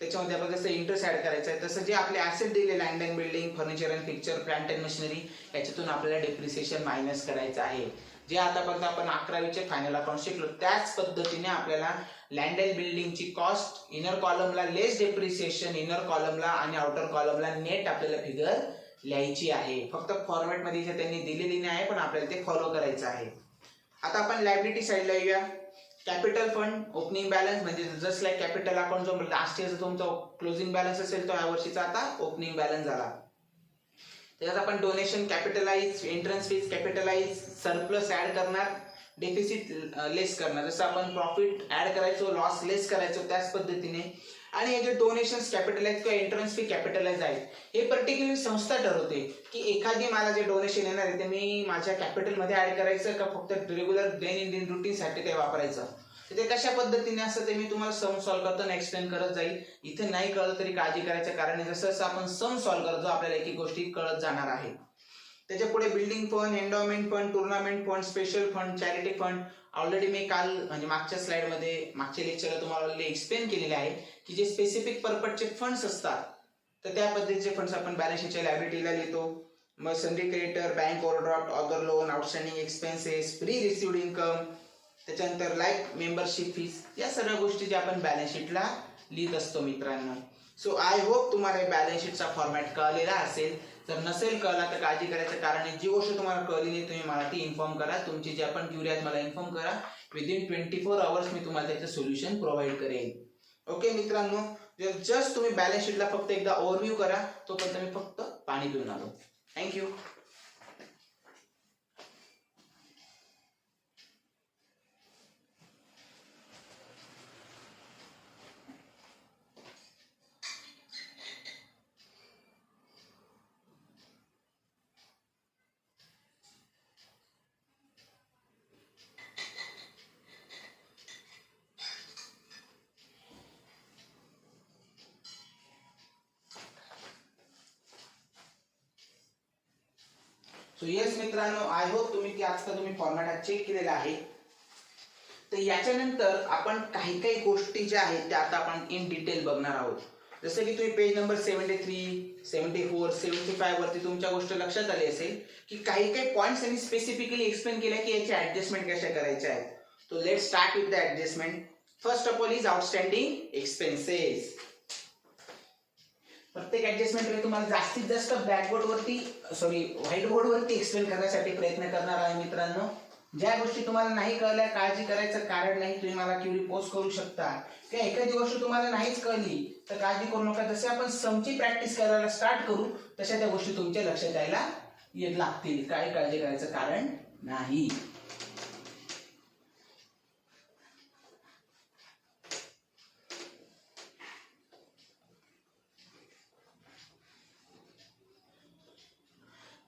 त्याच्यामध्ये आपण जसं इंटरेस्ट ऍड करायचं आहे तसं जे आपले ऍसेट दिले land and building, furniture and picture, plant and machinery, याच्यातून आपल्याला डेप्रिसिएशन मायनस करायचं आहे. जे आतापर्यंत आपण 11वीचे फायनल अकाउंट शिकलो त्याच पद्धतीने आपल्याला लँड अँड बिल्डिंगची कॉस्ट इनर कॉलमला लेस डेप्रिसिएशन इनर कॉलमला आणि आउटर कॉलमला नेट आपल्याला फिगर लिहायची आहे. फक्त फॉर्मॅट मध्ये इथे त्यांनी दिलेली नाही आहे पण आपल्याला ते फॉलो करायचं आहे. आता आपण लायबिलिटी साईडला येऊया. कॅपिटल फंड ओपनिंग बॅलन्स म्हणजे जस्ट लाईक कॅपिटल अकाउंट जो लास्ट इयरचा तुमचा क्लोजिंग बॅलन्स असेल तो या वर्षीचा आता ओपनिंग बॅलन्स झाला. त्याच्यात आपण donation capitalise, entrance fees capitalise, surplus add करणार, डेफिसिट लेस करणार. जसं आपण प्रॉफिट ऍड करायचो लॉस लेस करायचो त्याच पद्धतीने. आणि हे जे डोनेशन्स कॅपिटलाइज किंवा एंट्रन्स फी कॅपिटलाइज आहे हे पर्टिक्युलर संस्था ठरवते की एखादी मला जे डोनेशन येणार आहे ते मी माझ्या कॅपिटल मध्ये ऍड करायचं का फक्त रेग्युलर दैनंदिन रुटीन साठी ते वापरायचं. ते कशा पद्धतीने असं ते मी तुम्हाला सम सॉल्व्ह करताना एक्सप्लेन करत जाईल. इथे नाही कळलं तरी काळजी करायचं कारण जसं जसं आपण सम सॉल्व्ह करतो आपल्याला एक एक गोष्टी कळत जाणार आहे. त्याच्या पुढे building fund, endowment fund, tournament fund, special fund, charity fund. Already मी काल म्हणजे मागच्या स्लाइड मध्ये मागच्या लेक्चरला तुम्हाला एक्सप्लेन केलेले आहे की जे स्पेसिफिक पर्पजचे फंड्स असतात तर त्या पद्धतीचे फंड्स आपण बॅलन्स शीटच्या लायबिलिटीला लिहितो. मग sundry creditor, bank overdraft, other loan, outstanding expenses, pre received income, त्याच्यानंतर लाईफ मेंबरशिप फीस, या सगळ्या गोष्टी जे आपण बॅलन्स शीटला लिहित असतो मित्रांनो. सो आय होप तुम्हाला बॅलन्स शीटचा फॉर्मॅट कळलेला असेल. जर नसेल कळला तर काळजी करायचं कारण जी गोष्ट तुम्हाला कळली नाही तुम्ही मला ती इन्फॉर्म करा. तुमची जे आपण क्युरी आहेत मला इन्फॉर्म करा. विदिन 24 आवर्स मी तुम्हाला त्याचं सोल्युशन प्रोव्हाइड करेन. ओके मित्रांनो, जस्ट तुम्ही बॅलन्स शीटला फक्त एकदा ओव्हरव्ह्यू करा. तोपर्यंत मी फक्त पाणी पिऊन आलो. थँक्यू. सो येस मित्रांनो, आय होप तुम्ही की आजचा तुम्ही फॉर्मॅट चेक केलेला आहे. तर याच्यानंतर आपण काही काही गोष्टी ज्या आहेत त्या आता आपण इन डिटेल बघणार आहोत. जसं की तुम्ही पेज नंबर 73, 74, 75 वरती तुमच्या गोष्ट लक्षात आली असेल की काही काही पॉइंट्स त्यांनी स्पेसिफिकली एक्सप्लेन केल्या की याची ऍडजस्टमेंट कशा करायच्या आहेत. तो let start with the adjustment. First of all is outstanding expenses. प्रत्येक ऍडजस्टमेंट मी तुम्हाला जास्तीत जास्त ब्लॅकबोर्ड वरती व्हाईट बोर्ड वरती एक्सप्लेन करण्यासाठी प्रयत्न करणार आहे मित्रांनो. ज्या गोष्टी तुम्हाला नाही कळल्या काळजी करायचं कारण नाही. तुम्ही मला क्युरी पोस्ट करू शकता किंवा एखादी गोष्ट तुम्हाला नाहीच कळली तर काळजी करू नका. जसे आपण समची प्रॅक्टिस करायला स्टार्ट करू तशा त्या गोष्टी तुमच्या लक्षात यायला लागतील. काय काळजी करायचं कारण नाही.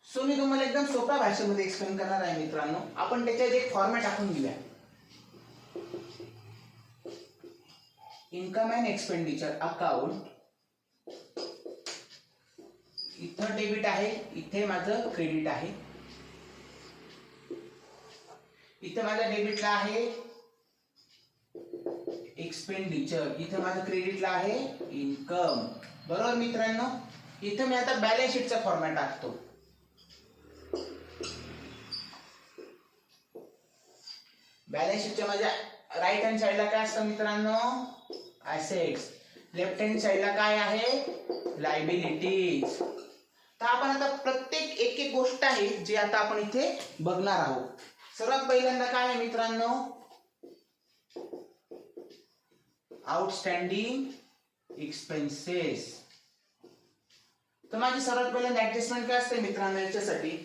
सो मी तुम्हाला एकदम सोप्या भाषेमध्ये एक्सप्लेन करणार आहे मित्रांनो. आपण त्याच्यात एक फॉर्मॅट टाकून घेऊया. Income and expenditure account. इथं डेबिट आहे, इथे माझं क्रेडिट आहे. इथे माझ्या डेबिटला आहे एक्सपेंडिचर, इथे माझं क्रेडिटला आहे इन्कम. बरोबर मित्रांनो. इथे मी आता बॅलन्स शीटचा फॉर्मॅट टाकतो. बॅलन्स शीटच्या माझ्या राईट हँड साइडला काय असतं मित्रांनो, ऍसेट्स. लेफ्ट हँड साइडला काय आहे, लायबिलिटीज. तर आपण आता प्रत्येक एक एक गोष्ट आहे जी आता आपण इथे बघणार आहोत. सर्वात पहिल्यांदा काय आहे मित्रांनो, आउटस्टँडिंग एक्सपेन्सेस. तर माझी सर्वात पहिल्यांदा ऍडजस्टमेंट काय असते मित्रांनो, याच्यासाठी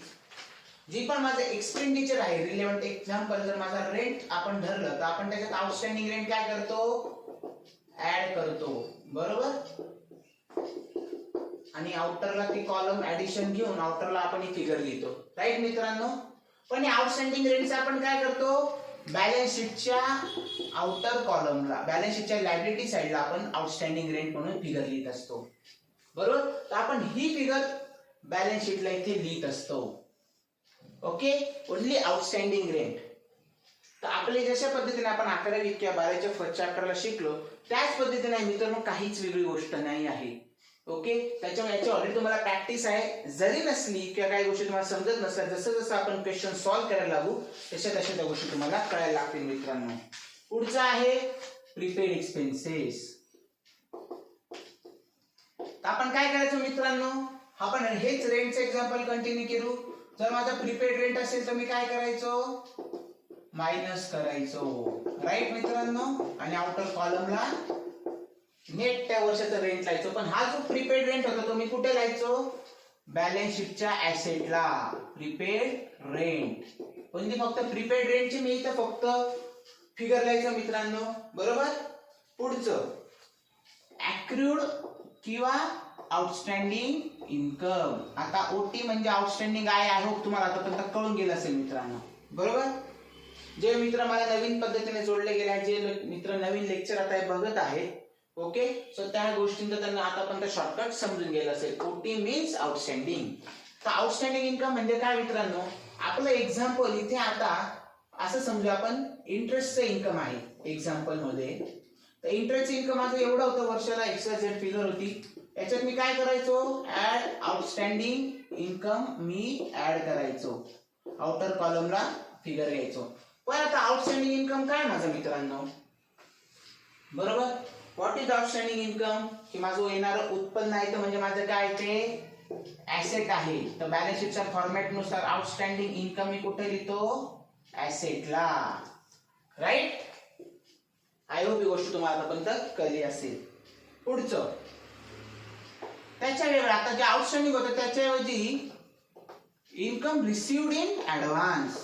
जी पण माझं एक्सपेंडिचर आहे रिलेव्हंट. एक्झाम्पल जर माझा रेंट आपण धरलं तर आपण त्याच्यात आउटस्टँडिंग रेंट काय करतो, ऍड करतो. बरोबर. आणि आउटरला ती कॉलम ऍडिशन घेऊन आउटरला आपण ही फिगर लिहितो. राईट मित्रांनो. पण आउटस्टँडिंग रेंटचा आपण काय करतो, बॅलन्स शीटच्या आउटर कॉलमला बॅलन्स शीटच्या लायबिलिटी साइडला आपण आउटस्टँडिंग रेंट म्हणून फिगर लिहित असतो. बरोबर. तर आपण ही फिगर बॅलन्स शीटला इथे लिहित असतो. Okay, only outstanding rent. तर आपले जशा पद्धतीने आपण 11वी किंवा 12च्या फर्स्ट चॅप्टरला शिकलो त्याच पद्धतीने मित्रांनो काहीच वेगळी गोष्ट नाही आहे. ओके, त्याच्यामुळे याची ऑलरेडी तुम्हाला प्रॅक्टिस आहे. जरी नसली किंवा काही गोष्टी तुम्हाला समजत नसल्या, जसं जसं आपण क्वेश्चन सॉल्व्ह करायला लागू तशा तशा त्या गोष्टी तुम्हाला कळायला लागतील मित्रांनो. पुढचा आहे प्रीपेड एक्सपेन्सेस. आपण काय करायचं मित्रांनो, आपण हेच रेंटचं एक्झाम्पल कंटिन्यू करू. जर माझा प्रीपेड रेंट असेल तर मी काय करायचो, मायनस करायचो. राईट मित्रांनो, आणि आउटर कॉलमला नेट त्या वर्षाचं रेंट लायचो. पण हा जो प्रीपेड रेंट होता तो मी कुठे लायचो, बॅलन्स शीटच्या ऍसेटला. प्रीपेड रेंट म्हणजे फक्त प्रीपेड रेंटची मी इथं फक्त फिगर लायचं मित्रांनो. बरोबर. पुढचं ॲक्रूड किंवा आउटस्टँडिंग इन्कम. आता ओटी म्हणजे आउटस्टँडिंग आहे. आय होप तुम्हाला आतापर्यंत कळून गेलं असेल मित्रांनो. बरोबर. जे मित्र मला नवीन पद्धतीने जोडले गेले आहेत, जे मित्र नवीन लेक्चर आता बघत आहेत, ओके, सो त्या गोष्टींचा त्यांना आतापर्यंत शॉर्टकट समजून गेलं असेल. ओटी मीन्स आउटस्टँडिंग. तर आउटस्टँडिंग इन्कम म्हणजे काय मित्रांनो, आपलं एक्झाम्पल इथे आता असं समजू आपण इंटरेस्टचं इन्कम आहे एक्झाम्पल मध्ये. तर इंटरेस्ट इन्कम माझं एवढं होतं वर्षाला, XYZ फिगर होती. याच्यात मी काय करायचो, ऍड आउटस्टँडिंग इन्कम मी ऍड करायचो. आउटर कॉलमला फिगर घ्यायचो. पण आता आउटस्टँडिंग इन्कम काय माझं मित्रांनो, बरोबर. व्हॉट इज आउटस्टँडिंग इन्कम, की माझं येणारं उत्पन्न आहे. तर म्हणजे माझं काय ते ऍसेट आहे. तर बॅलन्स शीटच्या फॉर्मॅट नुसार आउटस्टँडिंग इन्कम मी कुठे लिहितो, ऍसेटला. राईट. आय होप ही गोष्ट तुम्हाला आतापर्यंत कळली असेल. पुढचं त्याच्या वेगळं, आता जे आउटस्टँडिंग होतं त्याच्याऐवजी इन्कम रिसिव्ड इन ऍडव्हान्स.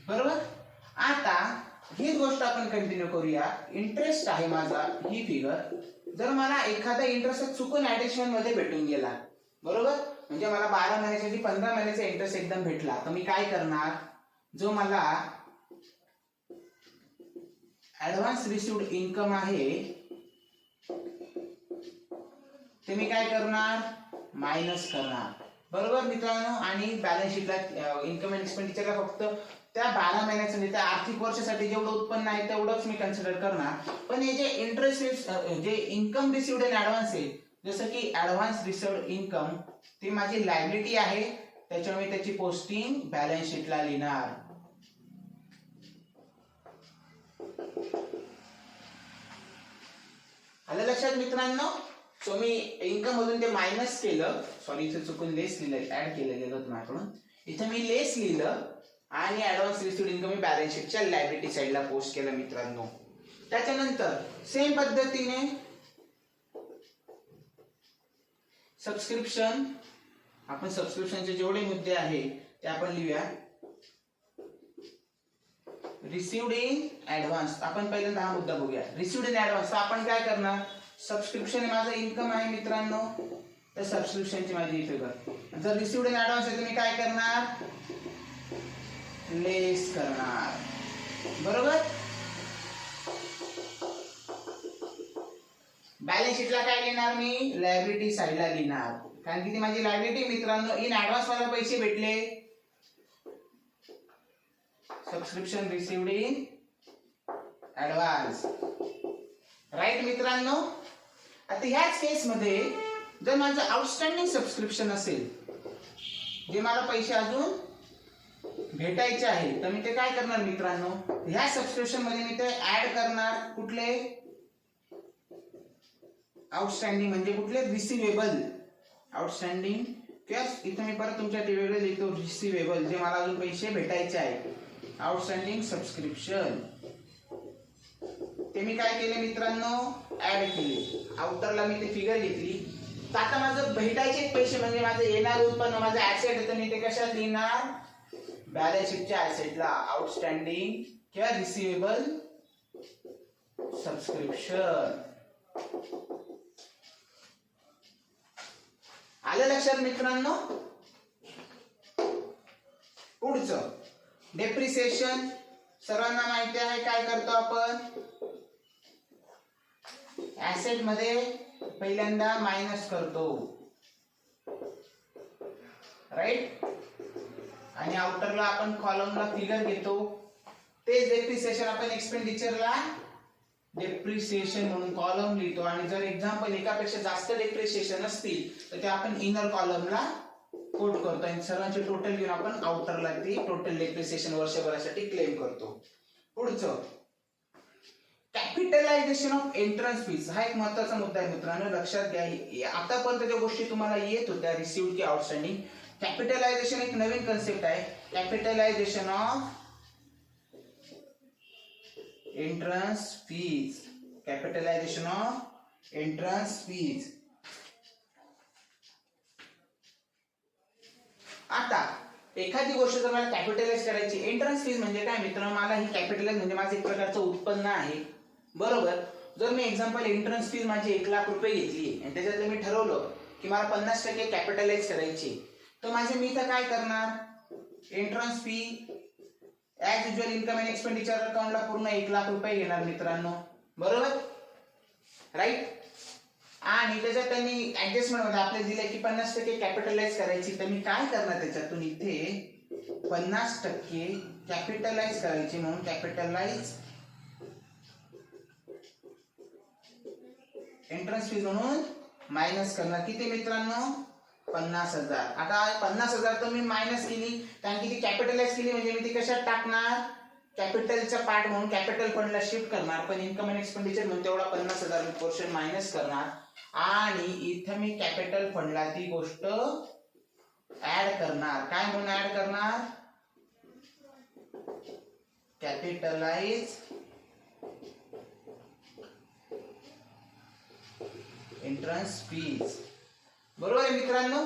बरोबर. आता हीच गोष्ट आपण कंटिन्यू करूया. इंटरेस्ट आहे माझा, ही फिगर. जर मला एखादा इंटरेस्ट चुकून ऍडिशनल मध्ये भेटून गेला, बरोबर, म्हणजे मला 12 महिन्यासाठी 15 महिन्याचा इंटरेस्ट एकदम भेटला, तर मी काय करणार, जो मला ऍडव्हान्स रिसिव्ड इन्कम आहे ते मी काय करणार, मायनस करणार. बरोबर मित्रांनो. आणि बॅलन्स शीटला इन्कम अँड एक्सपेंडिचरला फक्त त्या 12 महिन्याचं म्हणजे त्या आर्थिक वर्षासाठी जेवढं उत्पन्न आहे तेवढंच मी कन्सिडर करणार. पण हे जे इंटरेस्ट जे इन्कम रिसिव्ड इन ऍडव्हान्स आहे, जसं की ऍडव्हान्स रिसिव्ड इन्कम, ती माझी लायबिलिटी आहे. त्याच्यामुळे मी त्याची पोस्टिंग बॅलन्स शीटला लिहिणार. आलं लक्षात मित्रांनो. सो मी इन्कम मधून ते मायनस केलं, सॉरी इथे चुकून लेस लिहिलं, ऍड केलं गेलं होतं माझ्याकडून. इथे मी लेस लिहिलं आणि ऍडव्हान्स रिसिव्ड इन्कम मी बॅलन्स शीटच्या लायबिलिटी साइडला पोस्ट केलं मित्रांनो. त्याच्यानंतर सेम पद्धतीने सबस्क्रिप्शन, आपण सबस्क्रिप्शनचे जेवढे मुद्दे आहे ते आपण लिहूया. रिसिव्ड इन ऍडव्हान्स, आपण पहिल्यांदा हा मुद्दा बघूया. रिसिव्ड इन ऍडव्हान्स, तर आपण काय करणार, सबस्क्रिप्शन माझं इन्कम आहे मित्रांनो, तर सबस्क्रिप्शनची माझी फिगर. जर रिसिव्ड इन ऍडव्हान्स आहे तर मी काय करणार, लेस करणार. बरोबर. बॅलन्स शीटला काय लिहिणार मी, लायबिलिटी साइडला लिहिणार, कारण की ती माझी लायबिलिटी मित्रांनो. इन ऍडव्हान्स मला पैसे भेटले, subscription received in advance. Right मित्रांनो. आता ह्याच केस मध्ये जर माझं आउटस्टँडिंग सबस्क्रिप्शन असेल, जे मला पैसे अजून भेटायचे आहे, तर मी ते काय करणार मित्रांनो, ह्या सबस्क्रिप्शन मध्ये मी ते ऍड करणार. कुठले, आउटस्टँडिंग म्हणजे कुठले, रिसिवेबल. आउटस्टँडिंग किंवा इथे मी परत तुमच्यासाठी वेगळे लिहितो, रिसिवेबल, जे मला अजून पैसे भेटायचे आहे. आउटस्टँडिंग सबस्क्रिप्शन ते मी काय केले मित्रांनो, ऍड केले. आउटरला मी ते फिगर घेतली. तर आता माझं भेटायचे पैसे म्हणजे माझं येणार उत्पन्न, माझं ऍसेट आहे, तर मी ते कशात लिहिणार, बॅलन्स शीटच्या ऍसेटला. आउटस्टँडिंग किंवा रिसिवेबल सबस्क्रिप्शन. आलं लक्षात मित्रांनो. पुढचं डेप्रिसिएशन. सर्वांना माहिती आहे काय करतो आपण, ऍसेट मध्ये पहिल्यांदा मायनस करतो. राईट. आणि आउटरला आपण कॉलमला फिगर घेतो. तेच डेप्रिसिएशन आपण एक्सपेंडिचरला डेप्रिसिएशन म्हणून कॉलम लिहितो. आणि जर एक्झाम्पल एकापेक्षा जास्त डेप्रिसिएशन असतील तर ते आपण इनर कॉलमला कोट करतो आणि सर्वांचे टोटल घेऊन आपण आउटरला ती टोटल डेप्रिसिएशन वर्षभरासाठी क्लेम करतो. पुढचं कॅपिटलायझेशन ऑफ एंट्रन्स फीज. हा एक महत्त्वाचा मुद्दा आहे मित्रांनो, लक्षात घ्या. आतापर्यंत ज्या गोष्टी तुम्हाला येत होत्या रिसिव्ड की आउटस्टँडिंग, कॅपिटलायझेशन एक नवीन कन्सेप्ट आहे. Capitalisation of entrance fees. Capitalisation of entrance fees. आता एखादी गोष्ट जर मला कॅपिटलाइज करायची, एंट्रन्स फीज म्हणजे काय मित्रांनो, मला ही कॅपिटलाइज म्हणजे माझं एक प्रकारचं उत्पन्न आहे. बरोबर. जर मी एक्झाम्पल एंट्रन्स फीज माझी 1,00,000 रुपये घेतली आणि त्याच्यातलं मी ठरवलं की मला 50% कॅपिटलाइज करायची, तर माझे मी तर काय करणार, entrance fee as usual income and expenditure अकाउंटला पूर्ण 1,00,000 रुपये घेणार मित्रांनो. बरोबर. राईट. आणि त्याच्यात त्यांनी ऍडजस्टमेंट मध्ये आपल्याला दिले की 50% कॅपिटलाइज करायची, तर मी काय करणार त्याच्यातून इथे 50% कॅपिटलाइज करायची म्हणून कॅपिटलाइज एंट्रन्स फीज म्हणून मायनस करणार. किती मित्रांनो, 50,000. आता 50,000 तर मी मायनस केली, कारण की ती कॅपिटलाइज केली म्हणजे मी ती कशात टाकणार, कॅपिटलचा पार्ट म्हणून कॅपिटल फंडला शिफ्ट करणार. पण इन्कम अँड एक्सपेंडिचर म्हणून तेवढा 50,000 पोर्शन मायनस करणार आणि इथे मी कॅपिटल फंडला ती गोष्ट ऍड करणार. काय म्हणून ऍड करणार, कॅपिटलाइज एंट्रन्स फीज. बरोबर आहे मित्रांनो.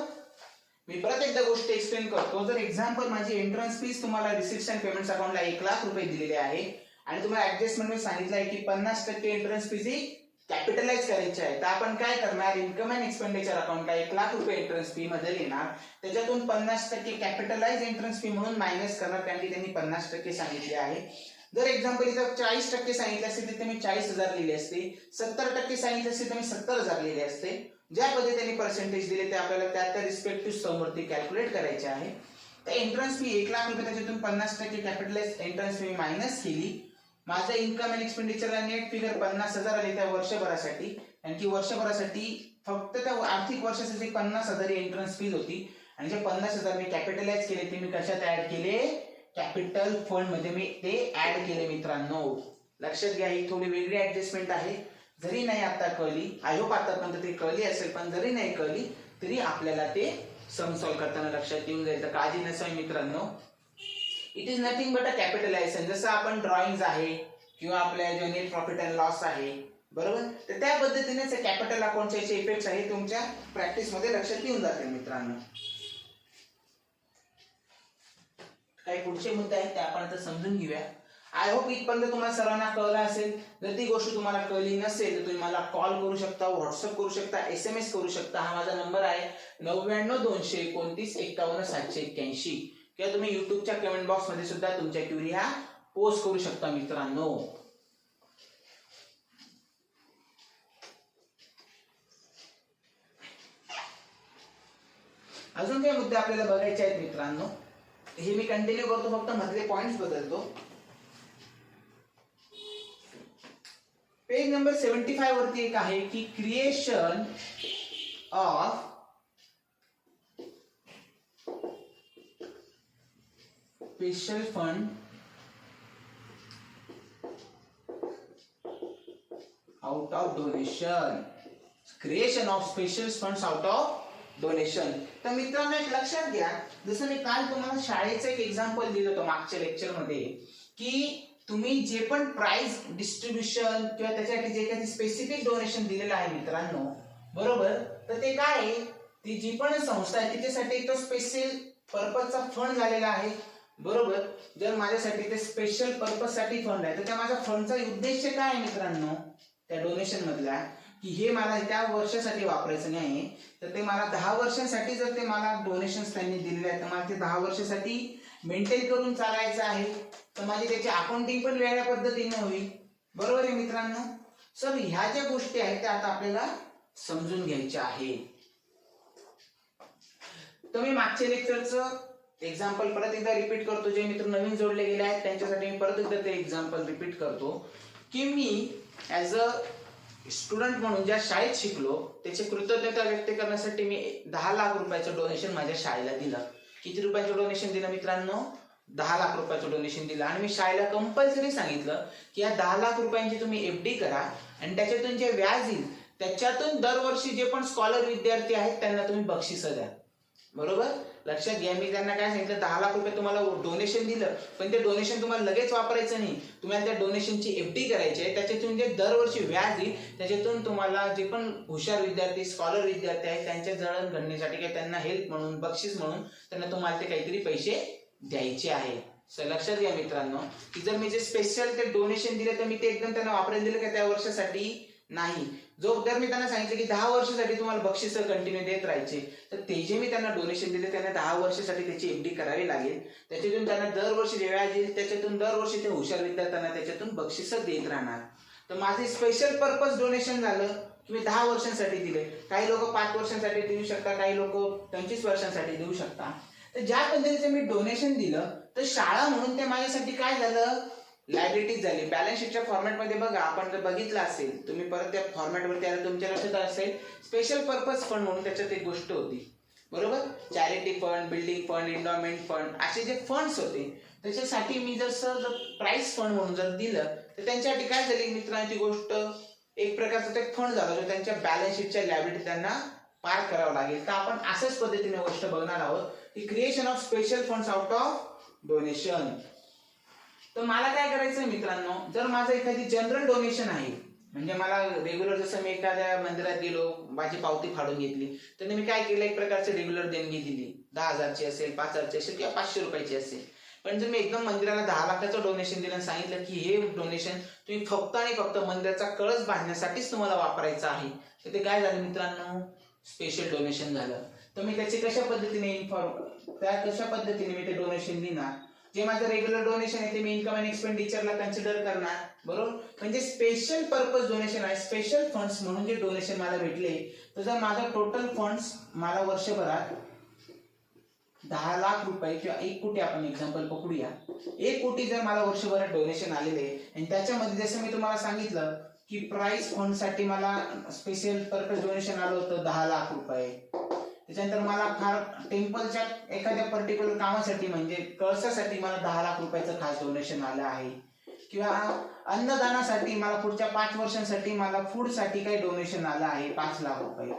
मी परत एकदा गोष्ट एक्सप्लेन करतो. जर एक्झाम्पल माझी एंट्रन्स फीज तुम्हाला रिसिप्ट्स अँड पेमेंट्स अकाउंटला 1,00,000 रुपये दिलेले आहे आणि तुम्हाला ऍडजस्टमेंट मध्ये सांगितलं आहे की 50% एंट्रन्स फीज ही कॅपिटलाइज करायची आहे, तर आपण काय करणार, इन्कम अँड एक्सपेंडिचर अकाउंटला 1,00,000 रुपये एंट्रन्स फी मध्ये लिहिणार. त्याच्यातून 50% कॅपिटलाइज एंट्रन्स फी म्हणून मायनस करणार, कारण की त्यांनी 50% सांगितले आहे. जर एक्झाम्पल इथं 40% सांगितले असते तिथे मी 40,000 लिहिले असते. 70% सांगितले असते तर मी 70,000 लिहिले असते. ज्या पद्धतीने पर्सेंटेज दिले ते आपल्याला त्या रिस्पेक्टिव्ह सम वरती कॅल्क्युलेट करायचे आहे. तर एंट्रन्स फी 1,00,000 रुपये, त्याच्यातून 50% कॅपिटलाइज एंट्रन्स फी मायनस केली. माझं इन्कम अँड एक्सपेंडिचरला नेट फिगर 50,000 आले त्या वर्षभरासाठी, आणि की वर्षभरासाठी फक्त त्या आर्थिक वर्षासाठी 50,000 ही एंट्रन्स फीज होती. आणि जे 50,000 मी कॅपिटलाइज केले ते मी कशात ऍड केले, कॅपिटल फंड मध्ये मी ते ऍड केले मित्रांनो. लक्षात घ्या, ही थोडी वेगळी ऍडजस्टमेंट आहे. जरी नाही आता कळली, आय होप आतापर्यंत ते कळली असेल, पण जरी नाही कळली तरी आपल्याला ते सम सॉल्व करताना लक्षात येऊन जाईल. तर काळजी नसावी मित्रांनो. It is nothing but a capitalisation. जसं आपण ड्रॉइंग आहे किंवा आपल्या जो नेट प्रॉफिट अँड लॉस आहे, बरोबर, तर त्या पद्धतीनेच कॅपिटल अकाउंटचे इफेक्ट्स आहे तुमच्या प्रॅक्टिस मध्ये लक्षात येऊन जातील मित्रांनो. काही पुढचे मुद्दे आहेत ते आपण आता समजून घेऊया. आय होप इथपर्यंत तुम्हाला सर्वांना कळलं असेल. जर ती गोष्ट तुम्हाला कळली नसेल तर तुम्ही मला कॉल करू शकता, व्हॉट्सअप करू शकता, SMS करू शकता. हा माझा नंबर आहे 99-229-51-781, किंवा तुम्ही युट्यूबच्या कमेंट बॉक्स मध्ये सुद्धा तुमच्या क्वेरी ह्या पोस्ट करू शकता मित्रांनो. अजून काही मुद्दे आपल्याला बघायचे आहेत मित्रांनो. हे मी कंटिन्यू करतो, फक्त मधले पॉइंट्स बदलतो. पेज नंबर 75 वरती एक आहे की creation of special fund out of donation. Creation of special funds out of donation. तर मित्रांनो एक लक्षात घ्या, जसं मी काल तुम्हाला शाळेचं एक एक्झाम्पल दिलं होतं मागच्या लेक्चर मध्ये, की तुम्ही जे पण प्राइज डिस्ट्रीब्युशन किंवा त्याच्यासाठी जे काही स्पेसिफिक डोनेशन दिलेलं आहे मित्रांनो, बरोबर, तर ते काय आहे, ती जी पण संस्था आहे तिच्यासाठी तो स्पेशल पर्पजचा फंड झालेला आहे. बरोबर. जर माझ्यासाठी ते स्पेशल पर्पज साठी फंड आहे तर त्या माझ्या फंडचा उद्देश काय आहे मित्रांनो, त्या डोनेशन मधला, की हे मला त्या वर्षासाठी वापरायचं नाही, तर ते मला 10 वर्षांसाठी जर ते मला डोनेशन्स त्यांनी दिलेले आहेत तर मला ते 10 वर्षासाठी मेंटेन करून चालायचं आहे. तर माझी त्याची अकाउंटिंग पण वेगळ्या पद्धतीने होईल. बरोबर आहे मित्रांनो. सर ह्या ज्या गोष्टी आहेत त्या आता आपल्याला समजून घ्यायच्या आहेत. तर मी मागच्या लेक्चरचं एक्झाम्पल परत एकदा रिपीट करतो. जे मित्र नवीन जोडले गेले आहेत त्यांच्यासाठी मी परत एकदा ते एक्झाम्पल रिपीट करतो की मी ॲज अ स्टुडंट म्हणून ज्या शाळेत शिकलो त्याची कृतज्ञता व्यक्त करण्यासाठी मी 10 लाख रुपयाचं डोनेशन माझ्या शाळेला दिलं. किती रुपयाचं डोनेशन दिलं मित्रांनो? 10 लाख रुपयाचं डोनेशन दिलं. आणि मी शाळेला कंपल्सरी सांगितलं की या 10 लाख रुपयांची तुम्ही FD करा आणि त्याच्यातून जे व्याज येईल त्याच्यातून दरवर्षी जे पण स्कॉलर विद्यार्थी आहेत त्यांना तुम्ही बक्षिसं द्या. बरोबर? लक्षात घ्या, मी त्यांना काय सांगितलं, 10 लाख रुपये तुम्हाला डोनेशन दिलं, पण ते डोनेशन तुम्हाला लगेच वापरायचं नाही. तुम्हाला त्या डोनेशनची FD करायची आहे. त्याच्यातून जे दरवर्षी व्याज येईल त्याच्यातून तुम्हाला जे पण हुशार विद्यार्थी स्कॉलर विद्यार्थी आहेत त्यांच्या जडणघडणीसाठी किंवा त्यांना हेल्प म्हणून बक्षीस म्हणून त्यांना तुम्हाला ते काहीतरी पैसे द्यायचे आहे. लक्षात घ्या मित्रांनो की जर मी जे स्पेशल ते डोनेशन दिले तर मी ते एकदम त्यांना वापरायला दिलं का त्या वर्षासाठी नाही. जर मी त्यांना सांगितलं की 10 वर्षासाठी तुम्हाला बक्षीस कंटिन्यू देत राहायचे तर ते जे मी त्यांना डोनेशन दिले त्यांना 10 वर्षासाठी त्याची FD करावी लागेल. त्याच्यातून त्यांना दरवर्षी जे व्याज येईल त्याच्यातून दरवर्षी ते हुशार विद्यार्थ्यांना त्याच्यातून बक्षिसं देत राहणार. तर माझे स्पेशल पर्पज डोनेशन झालं की मी 10 वर्षांसाठी दिले. काही लोक 5 वर्षांसाठी देऊ शकता, काही लोक 25 वर्षांसाठी देऊ शकता. तर ज्या पद्धतीचं मी डोनेशन दिलं तर शाळा म्हणून ते माझ्यासाठी काय झालं, लायबिलिटीज झाली. बॅलन्स शीटच्या फॉर्मॅटमध्ये बघा, आपण जर बघितलं असेल तुम्ही परत त्या फॉर्मॅटवरती आला तुमच्या लक्षात असेल स्पेशल पर्पज फंड म्हणून त्याच्यात एक गोष्ट होती. बरोबर? Charity fund, building fund, endowment fund असे जे फंड्स होते त्याच्यासाठी मी जर प्राइस फंड म्हणून जर दिलं तर त्यांच्यासाठी काय झाली मित्रांनो, ती गोष्ट एक प्रकारचा ते फंड झाला जो त्यांच्या बॅलन्स शीटच्या लायबिलिटी त्यांना पार करावं लागेल. तर आपण अशाच पद्धतीने गोष्ट बघणार आहोत की creation of special funds out of donation. तर मला काय करायचं मित्रांनो, जर माझं एखादी जनरल डोनेशन आहे म्हणजे मला रेग्युलर जसं मी एखाद्या मंदिरात गेलो माझी पावती फाडून घेतली तर मी काय केलं, एक प्रकारची रेग्युलर देणगी दिली. 10,000ची असेल, 5,000ची असेल किंवा 500 रुपयाची असेल. पण जर मी एकदम मंदिराला 10 लाखाचं डोनेशन दिलं आणि सांगितलं की हे डोनेशन तुम्ही फक्त आणि फक्त मंदिराचा कळस बांधण्यासाठीच तुम्हाला वापरायचं आहे तर ते काय झालं मित्रांनो, स्पेशल डोनेशन झालं. तर मी त्याची कशा पद्धतीने मी ते डोनेशन देणार, जे माझं रेग्युलर डोनेशन आहे ते मी इन्कम अँड एक्सपेंडिचरला कन्सिडर करणार. बरोबर? म्हणजे स्पेशल पर्पज डोनेशन आहे, स्पेशल फंड्स म्हणून जे डोनेशन मला भेटले तर जर माझा टोटल फंड्स मला वर्षभरात 10 लाख रुपये किंवा 1 कोटी आपण एक्झाम्पल पकडूया, 1 कोटी जर मला वर्षभरात डोनेशन आलेले आणि त्याच्यामध्ये जसं मी तुम्हाला सांगितलं की प्राइस फंड साठी मला स्पेशल पर्पज डोनेशन आलं होतं 10 लाख रुपये. त्याच्यानंतर मला फार टेम्पलच्या एखाद्या पर्टिक्युलर कामासाठी म्हणजे कळसासाठी मला 10 लाख रुपयाचं खास डोनेशन आलं आहे. किंवा अन्नदानासाठी मला पुढच्या 5 वर्षांसाठी मला फूडसाठी काही डोनेशन आलं आहे 5 लाख रुपये.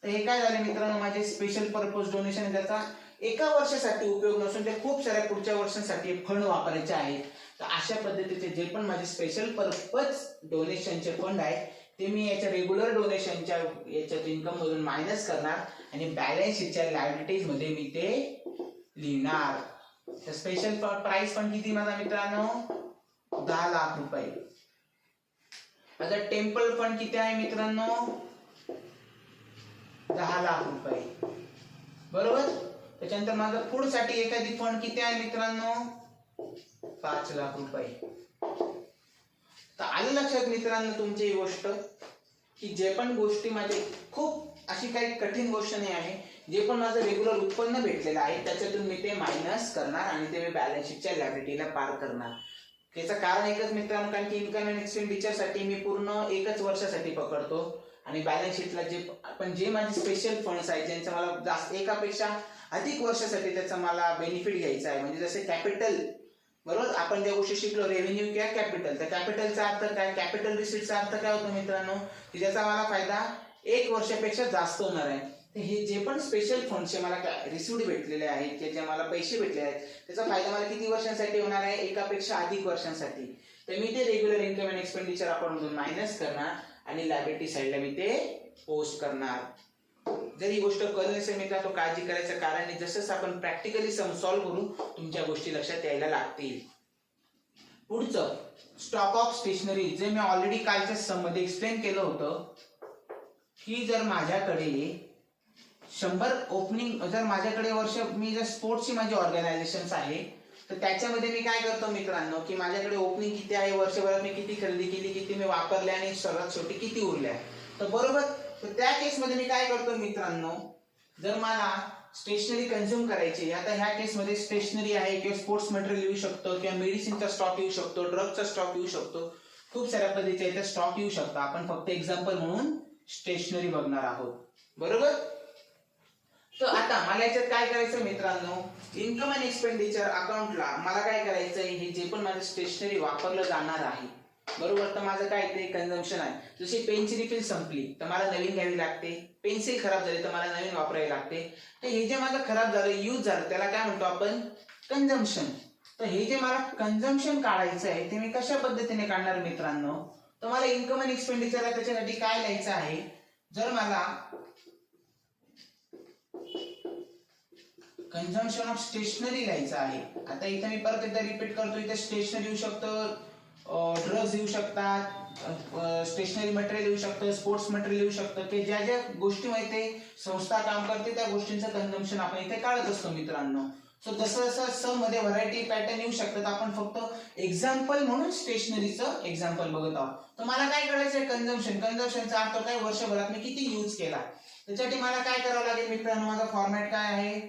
तर हे काय झाले मित्रांनो, माझे स्पेशल पर्पज डोनेशन आहे त्याचा एका वर्षासाठी उपयोग नसून ते खूप साऱ्या पुढच्या वर्षांसाठी फंड वापरायचे आहेत. तर अशा पद्धतीचे जे पण माझे स्पेशल पर्पज डोनेशनचे फंड आहे ते मी याच्या रेग्युलर डोनेशनच्या याच्यात इन्कम मधून मायनस करणार आणि बॅलन्स शीटच्या लायबिलिटीज मध्ये मी ते लिहिणार. तर स्पेशल प्राइस फंड किती माझा मित्रांनो, 10 लाख रुपये. माझा टेम्पल फंड किती आहे मित्रांनो, 10 लाख रुपये. बरोबर? त्याच्यानंतर माझा फूड साठी एखादी फंड किती आहे मित्रांनो, 5 लाख रुपये. तर आलं लक्षात मित्रांनो तुमची ही गोष्ट की जे पण गोष्टी माझे खूप अशी काही कठीण गोष्ट नाही आहे, जे पण माझं रेग्युलर उत्पन्न भेटलेलं आहे त्याच्यातून मी ते मायनस करणार आणि ते बॅलन्स शीटच्या लायबिलिटीला पार करणार. त्याचं कारण एकच मित्रांनो, कारण की इन्कम अँड एक्सपेंडिचर साठी मी पूर्ण एकच वर्षासाठी पकडतो आणि बॅलन्स शीटला जे माझे स्पेशल फंड्स आहेत ज्यांचं मला जास्त एकापेक्षा अधिक वर्षासाठी त्याचा मला बेनिफिट घ्यायचा आहे. म्हणजे जसे कॅपिटल, बरोबर, आपण ज्या गोष्टी शिकलो रेव्हेन्यू किंवा कॅपिटल, तर कॅपिटलचा अर्थ काय, कॅपिटल रिसीटचा अर्थ काय होतो मित्रांनो, की ज्याचा मला फायदा 1 वर्षापेक्षा जास्त होणार आहे. तर हे जे पण स्पेशल फंड्सचे मला रिसिव्ड भेटलेले आहेत किंवा जे मला पैसे भेटले आहेत त्याचा फायदा मला किती वर्षांसाठी होणार आहे, एकापेक्षा अधिक वर्षांसाठी. तर मी ते रेग्युलर इन्कम अँड एक्सपेंडिचर अकाउंटमधून मायनस करणार आणि लायबिलिटी साईडला मी ते पोस्ट करणार. जर ही गोष्ट कळली नसेल मित्रा तो काळजी करायचं कारण नाही, जसं आपण प्रॅक्टिकली सॉल्व्ह करू तुमच्या गोष्टी लक्षात यायला लागतील. पुढचं स्टॉक ऑफ स्टेशनरी, जे मी ऑलरेडी कालच्या सम मध्ये एक्सप्लेन केलं होतं की जर माझ्याकडे 100 ओपनिंग, जर माझ्याकडे मी जर स्पोर्ट्सची माझी ऑर्गनायझेशन आहे तर त्याच्यामध्ये मी काय करतो मित्रांनो की माझ्याकडे ओपनिंग किती आहे, वर्षभरात मी किती खरेदी केली, किती मी वापरले आणि सर्वात शेवटी किती उरल्या. तर बरोबर, तर त्या केसमध्ये मी काय करतो मित्रांनो जर मला स्टेशनरी कंझ्युम करायची, आता ह्या केसमध्ये स्टेशनरी आहे किंवा स्पोर्ट्स मटेरियल येऊ शकतो किंवा मेडिसिनचा स्टॉक येऊ शकतो, ड्रगचा स्टॉक येऊ शकतो, खूप साऱ्या पद्धतीचे इथे स्टॉक येऊ शकतो. आपण फक्त एक्झाम्पल म्हणून स्टेशनरी बघणार आहोत. बरोबर. तर आता मला याच्यात काय करायचं मित्रांनो, इन्कम अँड एक्सपेंडिचर अकाउंटला मला काय करायचंय, हे जे पण माझं स्टेशनरी वापरलं जाणार आहे, बरोबर, तर माझं काय ते कंझम्पशन आहे. जशी पेनची रिफिल संपली तर मला नवीन घ्यावी लागते, पेन्सिल खराब झाली तर मला नवीन वापरावी लागते. तर हे जे माझं खराब झालं, यूज झालं, त्याला काय म्हणतो आपण, कंझम्पशन. तर हे जे मला कंझम्पशन काढायचं आहे ते मी कशा पद्धतीने काढणार मित्रांनो, तर मला इन्कम अँड एक्सपेंडिचर आहे, त्याच्यासाठी काय लिहायचं आहे, जर मला कंझम्पशन ऑफ स्टेशनरी लिहायचं आहे. आता इथे मी परत एकदा रिपीट करतो, इथे स्टेशनरी येऊ शकतं, ड्रग्ज येऊ शकतात, स्टेशनरी मटेरियल येऊ शकतं, स्पोर्ट्स मटेरियल येऊ शकतं, की ज्या ज्या गोष्टीमध्ये ते संस्था काम करते त्या गोष्टींचं कंझम्पशन आपण इथे काढत असतो मित्रांनो. सो जसं जसं स मध्ये व्हरायटी पॅटर्न येऊ शकतात, आपण फक्त एक्झाम्पल म्हणून स्टेशनरीचं एक्झाम्पल बघत आहोत. तर मला काय करायचंय, कंझम्पशन. कंझम्पशनचा अर्थ काय, वर्षभरात मी किती यूज केला. त्याच्यासाठी मला काय करावं लागेल मित्रांनो, माझा फॉर्मॅट काय आहे,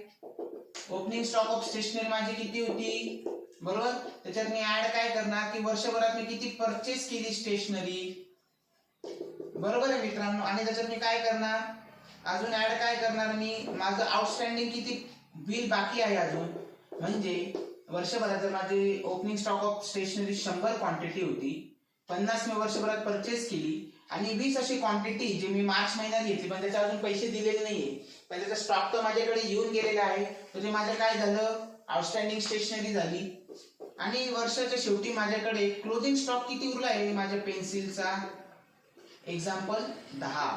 ओपनिंग स्टॉक ऑफ स्टेशनरी माझी किती होती, बरोबर, त्याच्यात मी ऍड काय करणार की वर्षभरात मी किती परचेस केली स्टेशनरी, बरोबर आहे मित्रांनो. आणि त्याच्यात मी काय करणार, अजून ऍड काय करणार, मी माझं आउटस्टँडिंग किती बिल बाकी आहे अजून, म्हणजे वर्षभरात जर माझी opening stock of stationery 100 quantity होती, 50 मी वर्षभरात परचेस केली आणि 20 अशी क्वांटिटी जी मी मार्च महिन्यात घेतली पण त्याचे अजून पैसे दिलेले नाहीये, पण त्याचा स्टॉक तर माझ्याकडे येऊन गेलेला आहे, म्हणजे माझं काय झालं, आउटस्टँडिंग स्टेशनरी झाली. आणि वर्षाच्या शेवटी माझ्याकडे क्लोजिंग स्टॉक किती उरला आहे माझ्या पेन्सिलचा, एक्झाम्पल 10,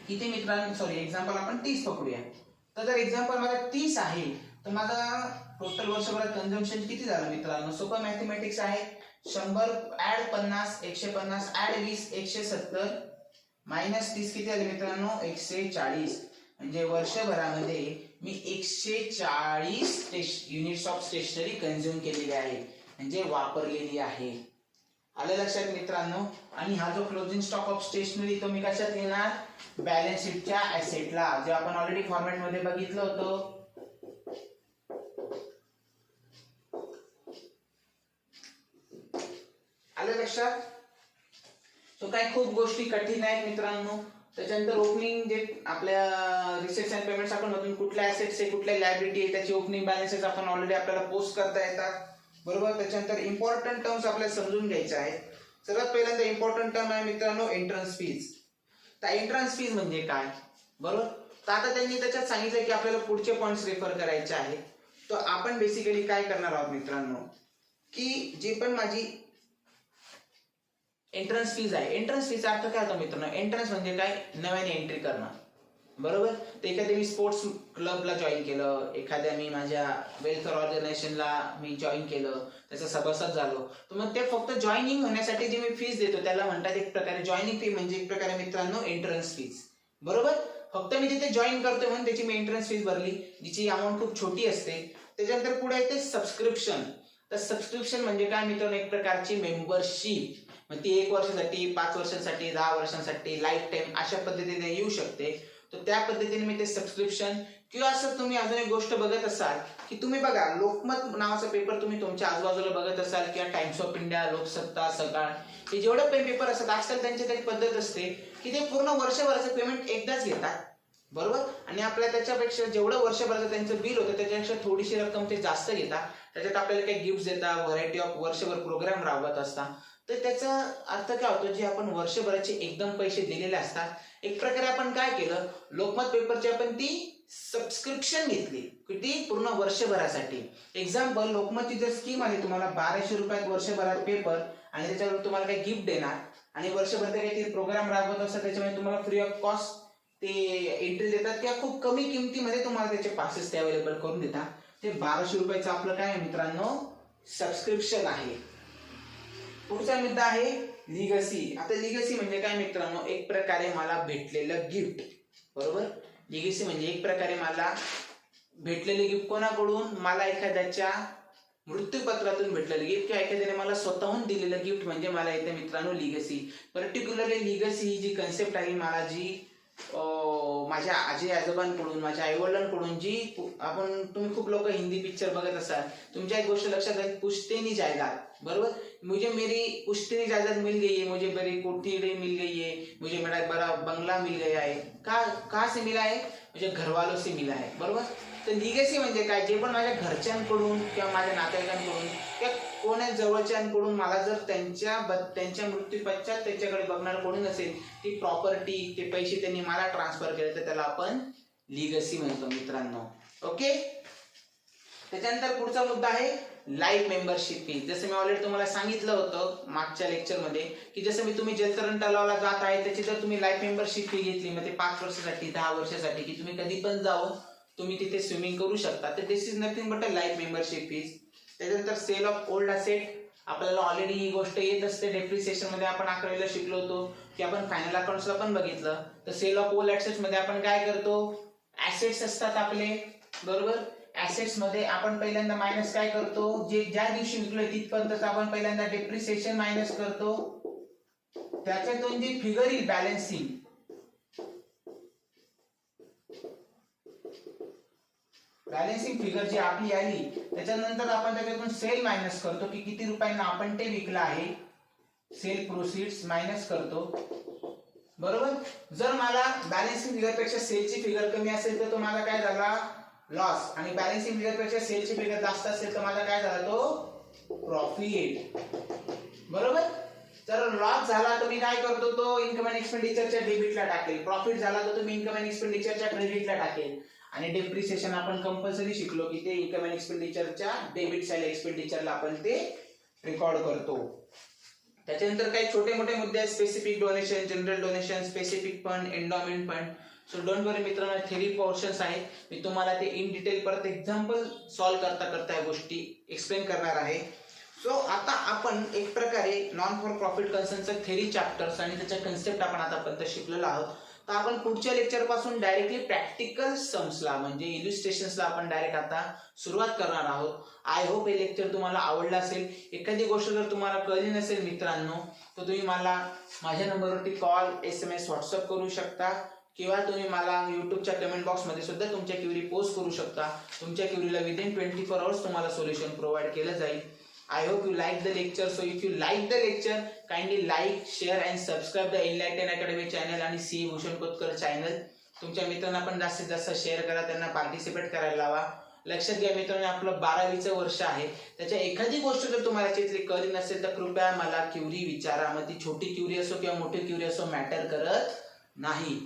किती मित्रांनो, सॉरी एक्झाम्पल आपण 30 पकडूया. तर जर एक्झाम्पल माझा 30 आहे तर माझा टोटल वर्षभरात कंझम्पशन किती झालं मित्रांनो, सोपं मॅथमॅटिक्स आहे. 100 ऍड 50, 150 ऍड 20, 170 मायनस 30 किती आले मित्रांनो, 140. म्हणजे वर्षभरामध्ये मी 140 युनिट्स ऑफ स्टेशनरी कंझ्युम केलेली आहे, म्हणजे वापरलेली आहे. आलं लक्षात मित्रांनो. आणि हा जो क्लोजिंग स्टॉक ऑफ स्टेशनरी तो मी कशात लिहिणार, बॅलन्स शीटच्या ऍसेटला, जे आपण ऑलरेडी फॉर्मॅट मध्ये बघितलं होतं. आलं लक्षात. तो काय खूप गोष्टी कठीण आहेत मित्रांनो. त्याच्यानंतर ओपनिंग जे आपल्या रिसेट्स अँड पेमेंट्स अकाउंट मधून कुठल्या ऍसेट्स आहे कुठल्या लायबिलिटी आहे त्याची ओपनिंग बॅलन्सेस आपण ऑलरेडी आपल्याला पोस्ट करता येतात, बरोबर. त्याच्यानंतर इम्पॉर्टंट टर्म्स आपल्याला समजून घ्यायचे आहेत. सर्वात पहिल्यांदा इम्पॉर्टंट टर्म आहे मित्रांनो एंट्रन्स फीज. तर एंट्रन्स फीज म्हणजे काय, बरोबर. तर आता त्यांनी त्याच्यात सांगितलं की आपल्याला पुढचे पॉइंट्स रेफर करायचे आहेत. तर आपण बेसिकली काय करणार आहोत मित्रांनो, की जे पण माझी एंट्रन्स फीज आहे, एंट्रन्स फीचा अर्थ काय होतो मित्रांनो, एंट्रन्स म्हणजे काय, नव्याने एंट्री करणं, बरोबर. तर एखाद्या मी स्पोर्ट्स क्लबला जॉईन केलं, एखाद्या मी माझ्या वेलफेअर ऑर्गनायझेशनला मी जॉईन केलं, त्याचा सभासद झालो, तर मग ते फक्त जॉईनिंग होण्यासाठी जे मी फीज देतो त्याला म्हणतात एक प्रकारे जॉईनिंग फी, म्हणजे एक प्रकारे मित्रांनो एंट्रन्स फीज, बरोबर. फक्त मी तिथे जॉईन करतोय म्हणून त्याची मी एंट्रन्स फीज भरली, जिची अमाऊंट खूप छोटी असते. त्याच्यानंतर पुढे येते सबस्क्रिप्शन. तर सबस्क्रिप्शन म्हणजे काय मित्रांनो, एक प्रकारची मेंबरशिप, मग ती 1 वर्षासाठी, 5 वर्षांसाठी, 10 वर्षांसाठी, लाईफ टाईम अशा पद्धतीने येऊ शकते. तर त्या पद्धतीने मी ते सबस्क्रिप्शन, किंवा असं तुम्ही अजून एक गोष्ट बघत असाल की तुम्ही बघा लोकमत नावाचा पेपर तुम्ही तुमच्या आजूबाजूला बघत असाल, किंवा टाइम्स ऑफ इंडिया, लोकसत्ता, सकाळ, हे जेवढे पेपर असतात आजकाल त्यांची तरी पद्धत असते की ते पूर्ण वर्षभराचं पेमेंट एकदाच घेतात, बरोबर. आणि आपल्या त्याच्यापेक्षा जेवढं वर्षभराचं त्यांचं बिल होतं त्याच्यापेक्षा थोडीशी रक्कम ते जास्त घेतात. त्याच्यात आपल्याला काही गिफ्ट देतात, व्हरायटी ऑफ वर्षभर प्रोग्राम राबवत असतात. तर त्याचा अर्थ काय होतो, जे आपण वर्षभराचे एकदम पैसे दिलेले असतात, एक प्रकारे आपण काय केलं, लोकमत पेपरची आपण ती सबस्क्रिप्शन घेतली, किती, पूर्ण वर्षभरासाठी. एक्झाम्पल, लोकमतची जर स्कीम आली तुम्हाला 1200 रुपयात वर्षभरात पेपर, आणि त्याच्यावर तुम्हाला काही गिफ्ट देणार, आणि वर्षभर ते काही प्रोग्राम राबवत असतात त्याच्यामुळे तुम्हाला फ्री ऑफ कॉस्ट ते एंट्री देतात, किंवा खूप कमी किमतीमध्ये तुम्हाला त्याचे पासेस ते अवेलेबल करून देतात. ते 1200 रुपयाचं आपलं काय मित्रांनो, सबस्क्रिप्शन आहे. पुढचा मुद्दा आहे लिगसी. आता लिगसी म्हणजे काय मित्रांनो, एक प्रकारे मला भेटलेलं गिफ्ट, बरोबर. लिगसी म्हणजे एक प्रकारे मला भेटलेले गिफ्ट. कोणाकडून, मला एखाद्याच्या मृत्यूपत्रातून भेटलेलं गिफ्ट, किंवा एखाद्याने मला स्वतःहून दिलेलं गिफ्ट, म्हणजे मला येते मित्रांनो लिगसी. पर्टिक्युलरली लिगसी ही जी कन्सेप्ट आहे मला जी माझ्या आजी आजोबांकडून, माझ्या आईवडिलांकडून जी तुम्ही खूप लोक हिंदी पिक्चर बघत असाल, तुमच्या एक गोष्ट लक्षात राहील, पुश्तैनी जायदाद, बरोबर. मुझे मेरी पुश्तैनी जायदाद मिल गई है, मुझे मेरी कोठी मिल गई है, मुझे मेरा बड़ा बंगला मिल गया है. कहाँ से मिला है? मुझे घरवालों से मिला है, बरोबर. तर लिगेसी म्हणजे काय, जे पण माझ्या घरच्यांकडून किंवा माझ्या नातेवाईकांकडून किंवा कोणा जवळच्यांकडून मला जर त्यांच्या मृत्यू पश्चात त्याच्याकडे बघणार कोणी नसेल, ती प्रॉपर्टी, ते पैसे त्यांनी मला ट्रान्सफर केले, तर त्याला आपण लिगसी म्हणतो मित्रांनो. ओके. त्याच्यानंतर पुढचा मुद्दा आहे लाईफ मेंबरशिप फी. जसं मी ऑलरेडी तुम्हाला सांगितलं होतं मागच्या लेक्चरमध्ये की जसं मी तुम्ही जलतरण तलावाला जात आहे त्याची जर तुम्ही लाईफ मेंबरशिप फी घेतली, मग ते 5 वर्षासाठी 10 वर्षासाठी, की तुम्ही कधी पण जाऊन तुम्ही तिथे स्विमिंग करू शकता, तर this is nothing but a life membership fees. त्याच्यानंतर सेल ऑफ ओल्ड असेट, आपल्याला ऑलरेडी ही गोष्ट येत असते. डेप्रिसिएशन मध्ये आपण 11वीला शिकलो होतो, की आपण फायनल अकाउंट्सला पण बघितलं. तर सेल ऑफ ओल्ड ऍसेट्स मध्ये आपण काय करतो, ऍसेट्स असतात आपले, बरोबर. ऍसेट्स मध्ये आपण पहिल्यांदा मायनस काय करतो, जे ज्या दिवशी विकलोय तिथपर्यंत आपण पहिल्यांदा डेप्रिसिएशन मायनस करतो. त्याच्यातून जी फिगर येईल बॅलन्सिंग, बॅलन्सिंग फिगर जी आपली आली, त्याच्यानंतर आपण त्याच्यातून सेल मायनस करतो की किती रुपयांना आपण ते विकलं आहे, सेल प्रोसीड्स मायनस करतो, बरोबर. जर मला बॅलन्सिंग फिगर पेक्षा सेलची फिगर कमी असेल तर तो माझा काय झाला, लॉस. आणि बॅलन्सिंग फिगर पेक्षा सेलची फिगर जास्त असेल तर माझा काय झाला, तो प्रॉफिट, बरोबर. जर लॉस झाला तर मी काय करतो, तो इन्कम अँड एक्सपेंडिचरच्या डेबिटला टाकेल. प्रॉफिट झाला तर तुम्ही इन्कम अँड एक्सपेंडिचरच्या क्रेडिटला टाकेल. आणि डेप्रिसिएशन आपण कंपल्सरी शिकलो की ते इन्कम अँड एक्सपेंडिचरच्या डेबिट साइड एक्सपेंडिचरला आपण ते रेकॉर्ड करतो. त्याच्यानंतर काही छोटे मोठे मुद्दे आहेत, specific donation, general donation, specific fund, endowment fund. So don't worry मित्रांनो, थेरी पोर्शन्स आहेत, मी तुम्हाला ते इन डिटेल परत एक्झाम्पल सॉल्व करता या गोष्टी एक्सप्लेन करणार आहे. सो आता आपण एक प्रकारे नॉन फॉर प्रॉफिट कन्सर्नचं थेरी चॅप्टर्स आणि त्याच्या कन्सेप्ट आपण आतापर्यंत शिकलेलो आहोत. तर आपण पुढच्या लेक्चर पासून डायरेक्टली प्रॅक्टिकल सम्सला म्हणजे इल्युस्ट्रेशन्सला आपण डायरेक्ट आता सुरुवात करणार आहोत. आय होप हे लेक्चर तुम्हाला आवडलं असेल. एखादी गोष्ट जर तुम्हाला कळली नसेल मित्रांनो, तर तुम्ही मला माझ्या नंबरवरती कॉल, SMS, व्हॉट्सअप करू शकता किंवा तुम्ही मला युट्यूबच्या कमेंट बॉक्समध्ये सुद्धा तुमच्या क्वेरी पोस्ट करू शकता. तुमच्या क्वेरीला विदिन 24 आवर्स तुम्हाला सोल्युशन प्रोव्हाइड केलं जाईल. I hope you like the lecture. So if you like the lecture, kindly like, share and subscribe the Enlighten Academy channel आणि CA भूषण कोतकर चॅनल. तुमच्या मित्रांना पण जास्तीत जास्त शेअर करा, त्यांना पार्टिसिपेट करायला लावा. लक्षात घ्या मित्रांनो, आपलं 12वीचं वर्ष आहे. त्याच्या एखादी गोष्ट जर तुम्हाला याच्यातली कळली नसेल तर कृपया मला क्युरी विचारा. मग ती छोटी क्युरी असो किंवा मोठी क्युरी असो, मॅटर करत नाही.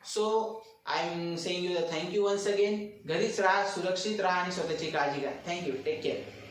So I am saying you thank you once again. घरीच राहा, सुरक्षित राहा आणि स्वतःची काळजी घ्या. थँक्यू. Take care.